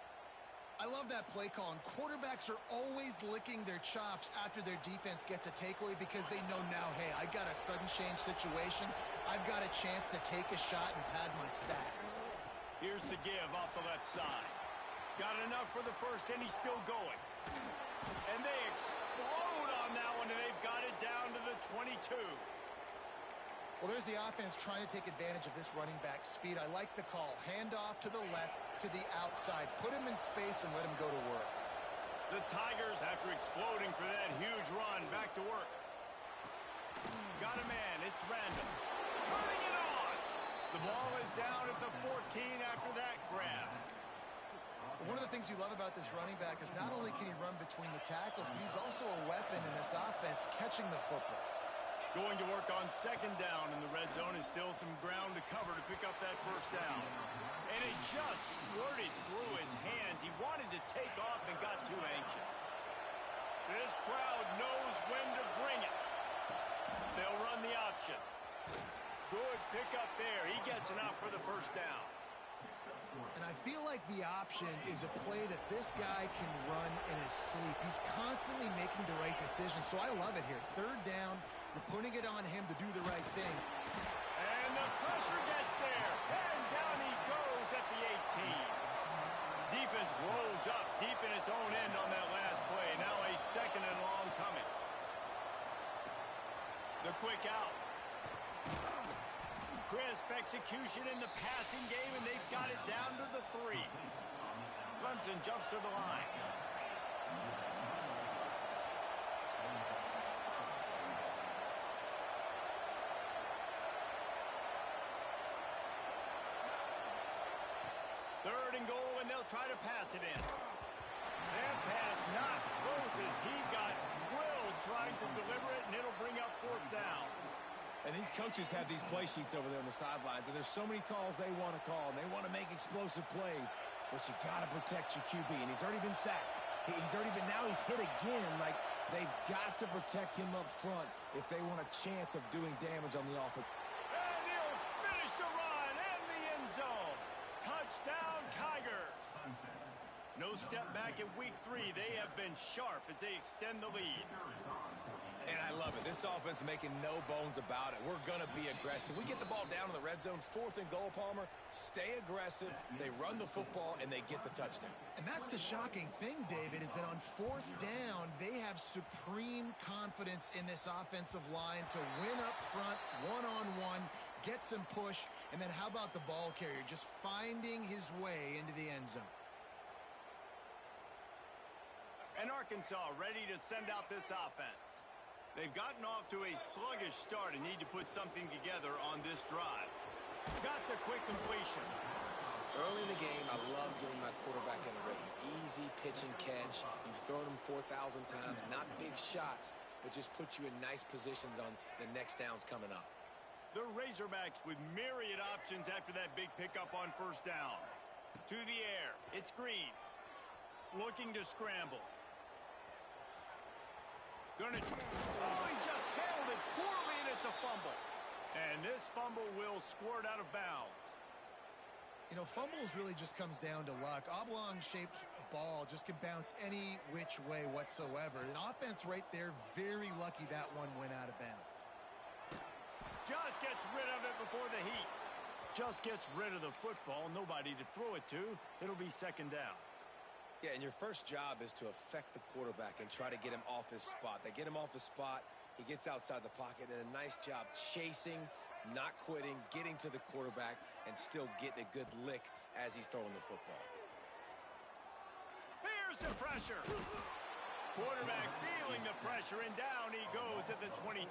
I love that play call, and quarterbacks are always licking their chops after their defense gets a takeaway because they know now, hey, I got a sudden change situation. I've got a chance to take a shot and pad my stats. Here's the give off the left side. Got enough for the first, and he's still going. And they explode on that one, and they've got it down to the 22. Well, there's the offense trying to take advantage of this running back speed. I like the call. Hand off to the left, to the outside. Put him in space and let him go to work. The Tigers, after exploding for that huge run, back to work. Got a man. It's Randall. Turning it on. The ball is down at the 14 after that grab. One of the things you love about this running back is not only can he run between the tackles, but he's also a weapon in this offense catching the football. Going to work on 2nd down in the red zone is still some ground to cover to pick up that first down. And it just squirted through his hands. He wanted to take off and got too anxious. This crowd knows when to bring it. They'll run the option. Good pickup there. He gets enough for the first down. And I feel like the option is a play that this guy can run in his sleep. He's constantly making the right decision, so I love it here. 3rd down. You're putting it on him to do the right thing. And the pressure gets there. And down he goes at the 18. Defense rolls up deep in its own end on that last play. Now a 2nd and long coming. The quick out. Crisp execution in the passing game, and they've got it down to the 3. Clemson jumps to the line. Third and goal, and they'll try to pass it in. That pass not close as he got drilled trying to deliver it, and it'll bring up 4th down. And these coaches have these play sheets over there on the sidelines, and there's so many calls they want to call, and they want to make explosive plays, but you got to protect your QB, and he's already been sacked. Now he's hit again. Like, they've got to protect him up front if they want a chance of doing damage on the offense. And he'll finish the run in the end zone. Touchdown, Tigers. No step back in week 3. They have been sharp as they extend the lead. And I love it. This offense making no bones about it. We're going to be aggressive. We get the ball down in the red zone, 4th and goal, Palmer. Stay aggressive. They run the football, and they get the touchdown. And that's the shocking thing, David, is that on 4th down, they have supreme confidence in this offensive line to win up front, one-on-one, get some push, and then how about the ball carrier just finding his way into the end zone? And Arkansas ready to send out this offense. They've gotten off to a sluggish start and need to put something together on this drive. Got the quick completion. Early in the game, I love getting my quarterback in a rhythm. Easy pitch and catch. You've thrown him 4,000 times. Not big shots, but just put you in nice positions on the next downs coming up. The Razorbacks with myriad options after that big pickup on 1st down. To the air. It's Green. looking to scramble. Oh, he just handled it poorly, and it's a fumble. And this fumble will squirt out of bounds. You know, fumbles really just comes down to luck. Oblong-shaped ball just can bounce any which way whatsoever. An offense right there, very lucky that one went out of bounds. Just gets rid of it before the heat. Just gets rid of the football. Nobody to throw it to. It'll be second down. Yeah, and your first job is to affect the quarterback and try to get him off his spot. They get him off his spot. He gets outside the pocket, and a nice job chasing, not quitting, getting to the quarterback, and still getting a good lick as he's throwing the football. Here's the pressure. Quarterback feeling the pressure, and down he goes at the 22.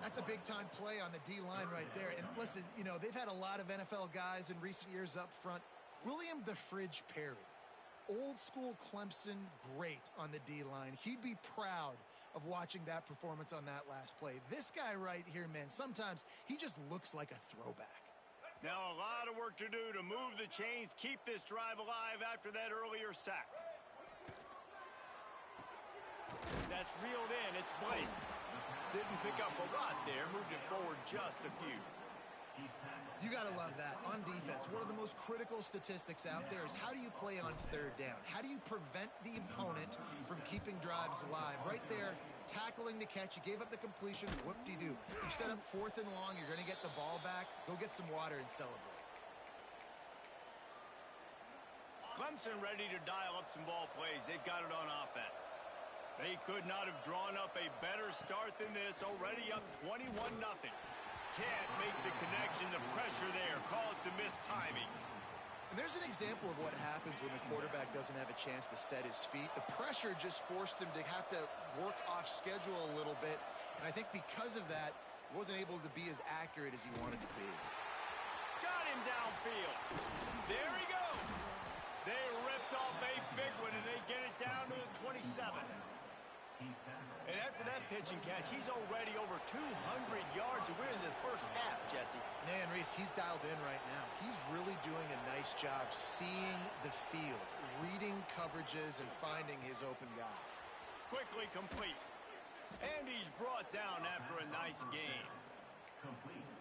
That's a big-time play on the D-line right there. And listen, you know, they've had a lot of NFL guys in recent years up front. William the Fridge Perry, old-school Clemson great on the D-line. He'd be proud of watching that performance on that last play. This guy right here, man, sometimes he just looks like a throwback. Now a lot of work to do to move the chains, keep this drive alive after that earlier sack. That's reeled in. It's Blake. Didn't pick up a lot there. Moved it forward just a few. You got to love that. On defense, one of the most critical statistics out there is how do you play on third down? How do you prevent the opponent from keeping drives alive? Right there, tackling the catch. You gave up the completion. Whoop-de-doo. You set up 4th and long. You're going to get the ball back. Go get some water and celebrate. Clemson ready to dial up some ball plays. They've got it on offense. They could not have drawn up a better start than this. Already up 21-0. Can't make the connection. The pressure there caused the missed timing. And there's an example of what happens when the quarterback doesn't have a chance to set his feet. The pressure just forced him to have to work off schedule a little bit. And I think because of that, he wasn't able to be as accurate as he wanted to be. Got him downfield. There he goes. They ripped off a big one, and they get it down to the 27. And after that pitch and catch, he's already over 200 yards, and we're in the first half, Jesse. Man, Reese, he's dialed in right now. He's really doing a nice job seeing the field, reading coverages, and finding his open guy. Quickly complete. And he's brought down after a nice game.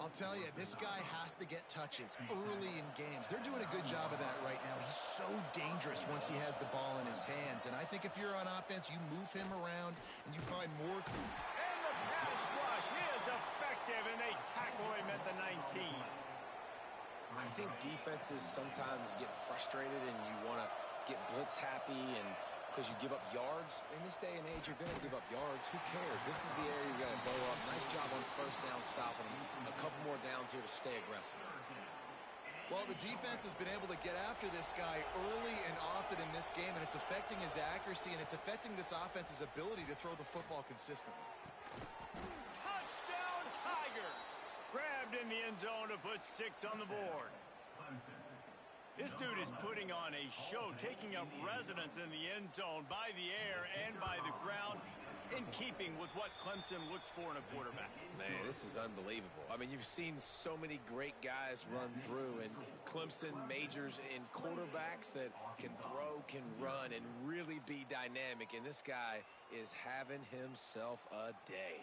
I'll tell you, this guy has to get touches early in games. They're doing a good job of that right now. He's so dangerous once he has the ball in his hands. And I think if you're on offense, you move him around and you find more. And the pass rush is effective, and they tackle him at the 19. I think defenses sometimes get frustrated and you want to get blitz happy and because you give up yards. In this day and age, you're going to give up yards. Who cares? This is the area you're going to go up. Nice job on first down stopping them. A couple more downs here to stay aggressive. Well, the defense has been able to get after this guy early and often in this game, and it's affecting his accuracy, and it's affecting this offense's ability to throw the football consistently. Touchdown, Tigers! Grabbed in the end zone to put 6 on the board. This dude is putting on a show, taking up residence in the end zone by the air and by the ground, in keeping with what Clemson looks for in a quarterback. Man, this is unbelievable. I mean, you've seen so many great guys run through, and Clemson majors in quarterbacks that can throw, can run, and really be dynamic, and this guy is having himself a day.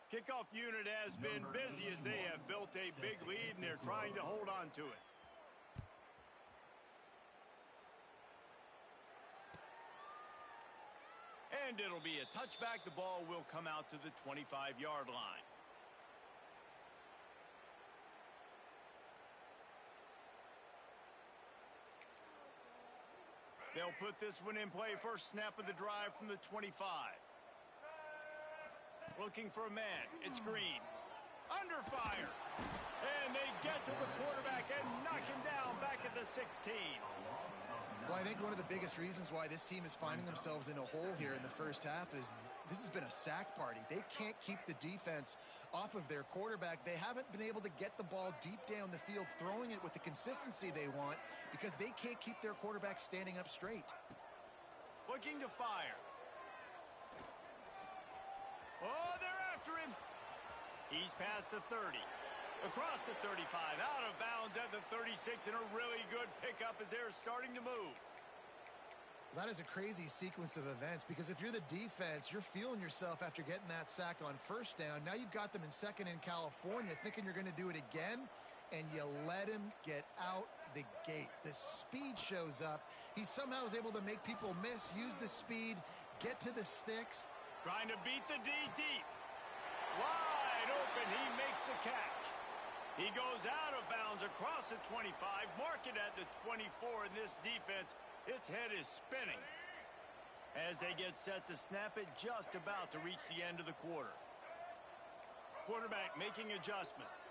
Kickoff unit has been busy as they have built a big lead, and they're trying to hold on to it. And it'll be a touchback. The ball will come out to the 25-yard line. They'll put this one in play. First snap of the drive from the 25. Looking for a man. It's Green. Under fire. And they get to the quarterback and knock him down back at the 16. Well, I think one of the biggest reasons why this team is finding themselves in a hole here in the first half is this has been a sack party. They can't keep the defense off of their quarterback. They haven't been able to get the ball deep down the field, throwing it with the consistency they want because they can't keep their quarterback standing up straight. Looking to fire. Oh, they're after him. He's past the 30. Across the 35, out of bounds at the 36, and a really good pickup as they're starting to move. That is a crazy sequence of events because if you're the defense, you're feeling yourself after getting that sack on first down. Now you've got them in second in California thinking you're going to do it again, and you let him get out the gate. The speed shows up. He somehow is able to make people miss, use the speed, get to the sticks. Trying to beat the D deep. Wide open, he makes the catch. He goes out of bounds across the 25, mark it at the 24, and this defense, its head is spinning as they get set to snap it just about to reach the end of the quarter. Quarterback making adjustments.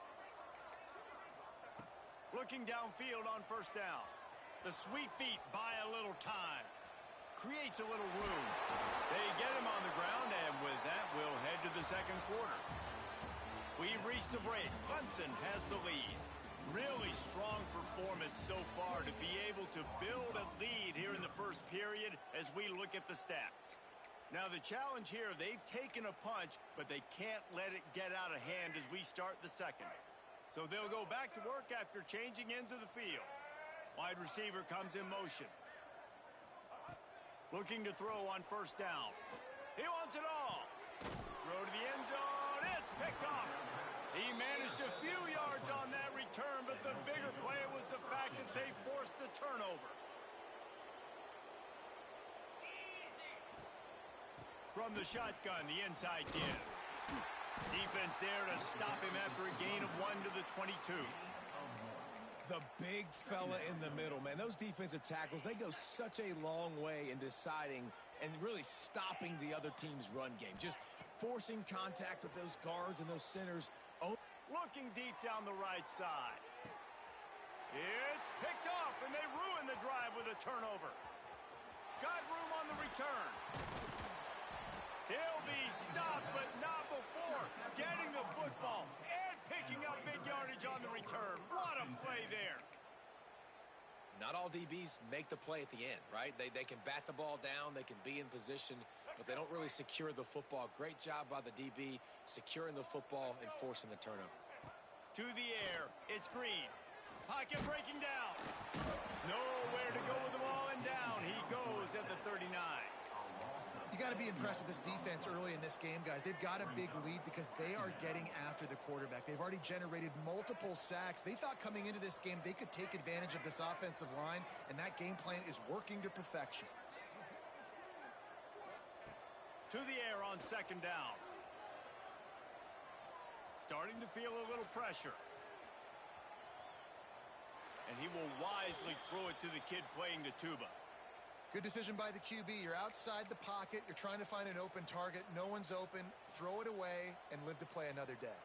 Looking downfield on first down. The sweet feet buy a little time. Creates a little room. They get him on the ground, and with that, we'll head to the second quarter. We've reached the break. Clemson has the lead. Really strong performance so far to be able to build a lead here in the first period as we look at the stats. Now the challenge here, they've taken a punch, but they can't let it get out of hand as we start the second. So they'll go back to work after changing into the field. Wide receiver comes in motion. Looking to throw on first down. He wants it all. Throw to the end zone. It's picked off. He managed a few yards on that return, but the bigger play was the fact that they forced the turnover. From the shotgun, the inside give. Defense there to stop him after a gain of 1 to the 22. The big fella in the middle, man. Those defensive tackles, they go such a long way in deciding and really stopping the other team's run game. Just forcing contact with those guards and those centers. Looking deep down the right side. It's picked off, and they ruin the drive with a turnover. Got room on the return. He'll be stopped, but not before getting the football and picking up big yardage on the return. What a play there. Not all DBs make the play at the end, right? They can bat the ball down, they can be in position, but they don't really secure the football. Great job by the DB securing the football and forcing the turnover. To the air, it's Green. Pocket breaking down. Nowhere to go with the ball, and down he goes at the 39. You got to be impressed with this defense early in this game, guys. They've got a big lead because they are getting after the quarterback. They've already generated multiple sacks. They thought coming into this game they could take advantage of this offensive line, and that game plan is working to perfection. To the air on second down. Starting to feel a little pressure. And he will wisely throw it to the kid playing the tuba. Good decision by the QB. You're outside the pocket. You're trying to find an open target. No one's open. Throw it away and live to play another day.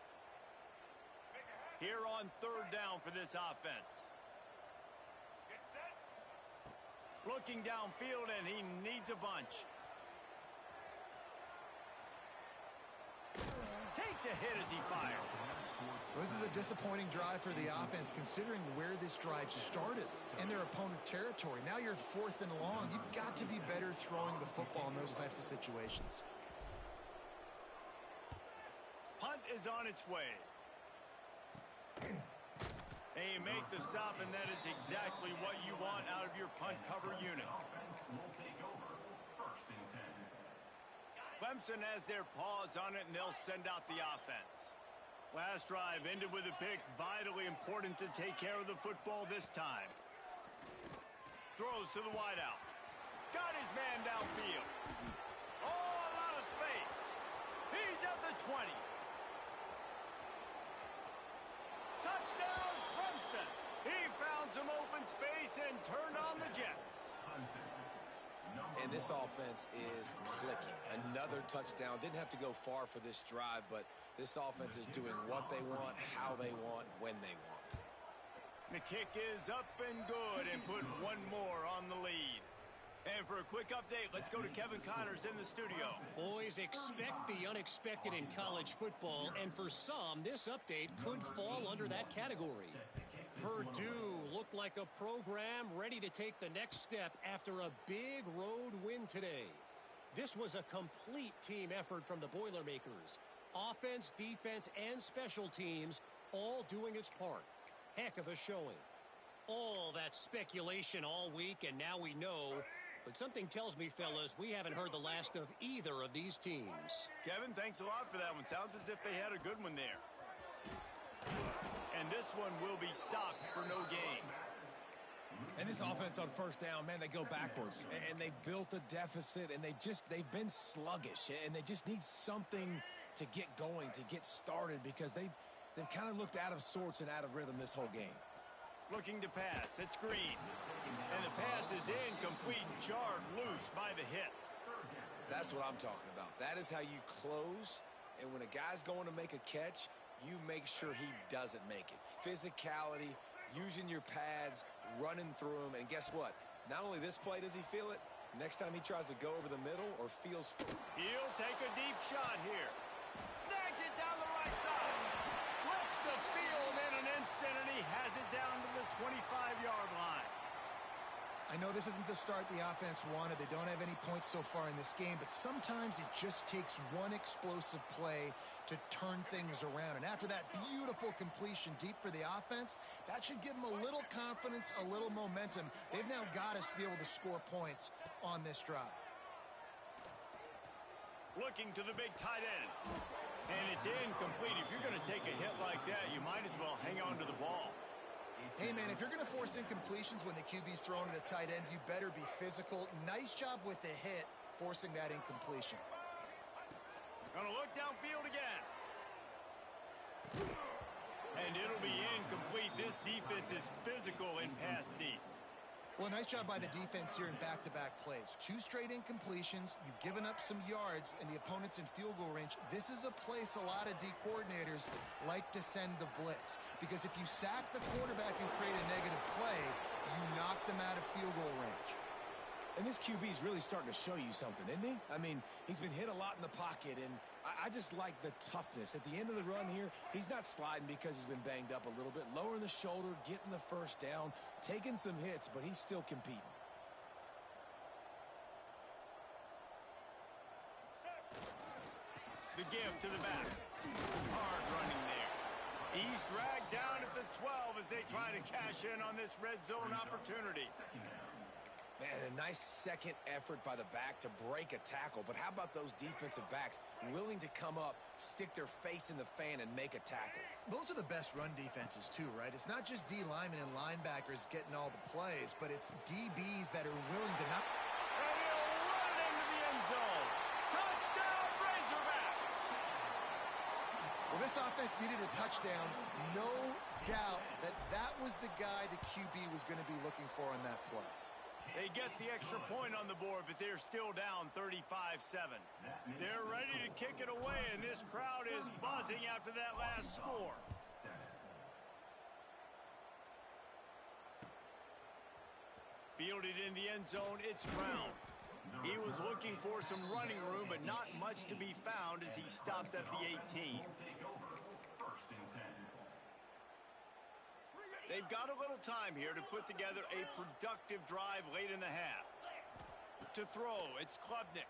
Here on third down for this offense. Looking downfield, and he needs a bunch. Takes a hit as he fires. Well, this is a disappointing drive for the offense considering where this drive started in their opponent territory. Now you're 4th and long. You've got to be better throwing the football in those types of situations. Punt is on its way. And you make the stop, and that is exactly what you want out of your punt cover unit. Clemson has their paws on it, and they'll send out the offense. Last drive ended with a pick. Vitally important to take care of the football this time. Throws to the wideout. Got his man downfield. Oh, a lot of space. He's at the 20. Touchdown, Clemson. He found some open space and turned on the Jets. And this offense is clicking. Another touchdown. Didn't have to go far for this drive, but this offense is doing what they want, how they want, when they want. The kick is up and good, and put one more on the lead. And for a quick update, let's go to Kevin Connors in the studio. Boys, expect the unexpected in college football, and for some, this update could fall under that category. Purdue looked like a program ready to take the next step after a big road win today. This was a complete team effort from the Boilermakers. Offense, defense, and special teams all doing its part. Heck of a showing. All that speculation all week, and now we know. But something tells me, fellas, we haven't heard the last of either of these teams. Kevin, thanks a lot for that one. Sounds as if they had a good one there. And this one will be stopped for no gain. And this offense on first down, man, they go backwards. And they've built a deficit, and they've been sluggish. And they just need something to get going, to get started, because they've kind of looked out of sorts and out of rhythm this whole game. Looking to pass. It's Green. And the pass is incomplete, jarred loose by the hit. That's what I'm talking about. That is how you close. And when a guy's going to make a catch, you make sure he doesn't make it. Physicality, using your pads, running through them. And guess what? Not only this play does he feel it, next time he tries to go over the middle or feels... He'll take a deep shot here. Snags it down the right side. Flips the field in an instant, and he has it down to the 25-yard line. I know this isn't the start the offense wanted. They don't have any points so far in this game, but sometimes it just takes one explosive play to turn things around. And after that beautiful completion deep for the offense, that should give them a little confidence, a little momentum. They've now got us to be able to score points on this drive. Looking to the big tight end. And it's incomplete. If you're going to take a hit like that, you might as well hang on to the ball. Hey, man, if you're going to force incompletions when the QB's throwing to the tight end, you better be physical. Nice job with the hit, forcing that incompletion. Gonna look downfield again. And it'll be incomplete. This defense is physical in pass deep. Well, nice job by the defense here in back-to-back plays. 2 straight incompletions. You've given up some yards, and the opponent's in field goal range. This is a place a lot of D coordinators like to send the blitz, because if you sack the quarterback and create a negative play, you knock them out of field goal range. And this QB is really starting to show you something, isn't he? I mean, he's been hit a lot in the pocket, and I just like the toughness. At the end of the run here, he's not sliding because he's been banged up a little bit. Lowering the shoulder, getting the first down, taking some hits, but he's still competing. The give to the back. Hard running there. He's dragged down at the 12 as they try to cash in on this red zone opportunity. Man, a nice second effort by the back to break a tackle. But how about those defensive backs willing to come up, stick their face in the fan, and make a tackle? Those are the best run defenses, too, right? It's not just D linemen and linebackers getting all the plays, but it's DBs that are willing to not... And he'll run into the end zone. Touchdown, Razorbacks! Well, this offense needed a touchdown. No doubt that that was the guy the QB was going to be looking for on that play. They get the extra point on the board, but they're still down 35-7. They're ready to kick it away, and this crowd is buzzing after that last score. Fielded in the end zone, it's Brown. He was looking for some running room, but not much to be found as he stopped at the 18. They've got a little time here to put together a productive drive late in the half. To throw, it's Klubnik.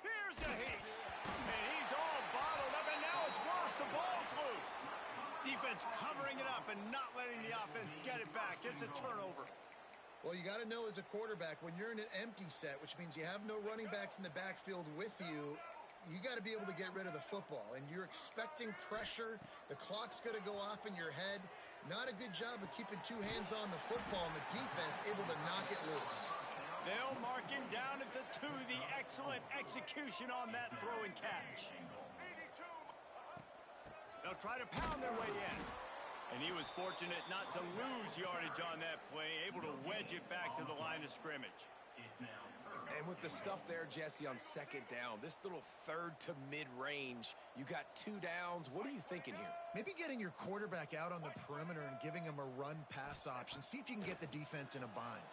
Here's a heat. And he's all bottled up, and now it's worse. The ball's loose. Defense covering it up and not letting the offense get it back. It's a turnover. Well, you got to know as a quarterback, when you're in an empty set, which means you have no running backs in the backfield with you, you got to be able to get rid of the football. And you're expecting pressure. The clock's going to go off in your head. Not a good job of keeping 2 hands on the football, and the defense able to knock it loose. They'll mark him down at the 2. The excellent execution on that throw and catch. They'll try to pound their way in. And he was fortunate not to lose yardage on that play, able to wedge it back to the line of scrimmage. And with the stuff there, Jesse, on second down, this little third to mid-range, you got 2 downs. What are you thinking here? Maybe getting your quarterback out on the perimeter and giving him a run-pass option. See if you can get the defense in a bind.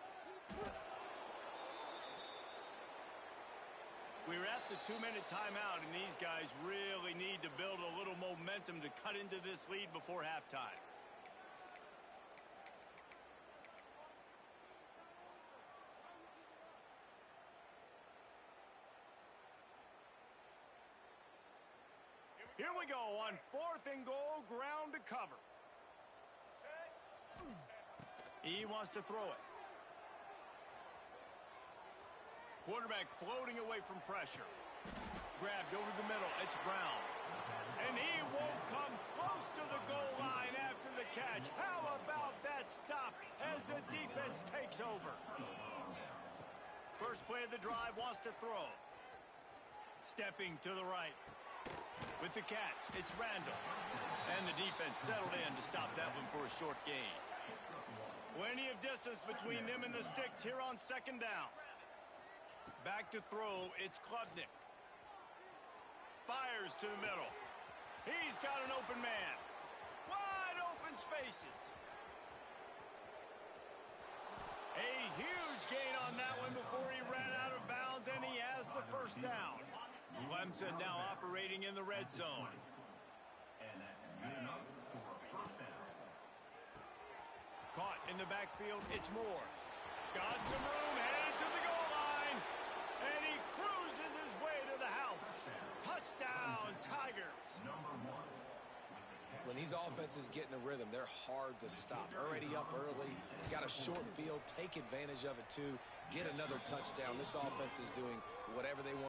We're at the 2-minute timeout, and these guys really need to build a little momentum to cut into this lead before halftime. Here we go on 4th and goal, ground to cover. He wants to throw it. Quarterback floating away from pressure. Grabbed over the middle. It's Brown. And he won't come close to the goal line after the catch. How about that stop as the defense takes over? First play of the drive, wants to throw. Stepping to the right. With the catch, it's Randall. And the defense settled in to stop that one for a short gain. Plenty of distance between them and the sticks here on 2nd down. Back to throw, it's Klubnik. Fires to the middle. He's got an open man. Wide open spaces. A huge gain on that one before he ran out of bounds, and he has the first down. Clemson now operating in the red zone. And that's good enough for a first down. Caught in the backfield, it's Moore. Got some room, headed to the goal line. And he cruises his way to the house. Touchdown, Tigers. Number 1. When these offenses get in a rhythm, they're hard to stop. Already up early, got a short field, take advantage of it too, get another touchdown. This offense is doing whatever they want.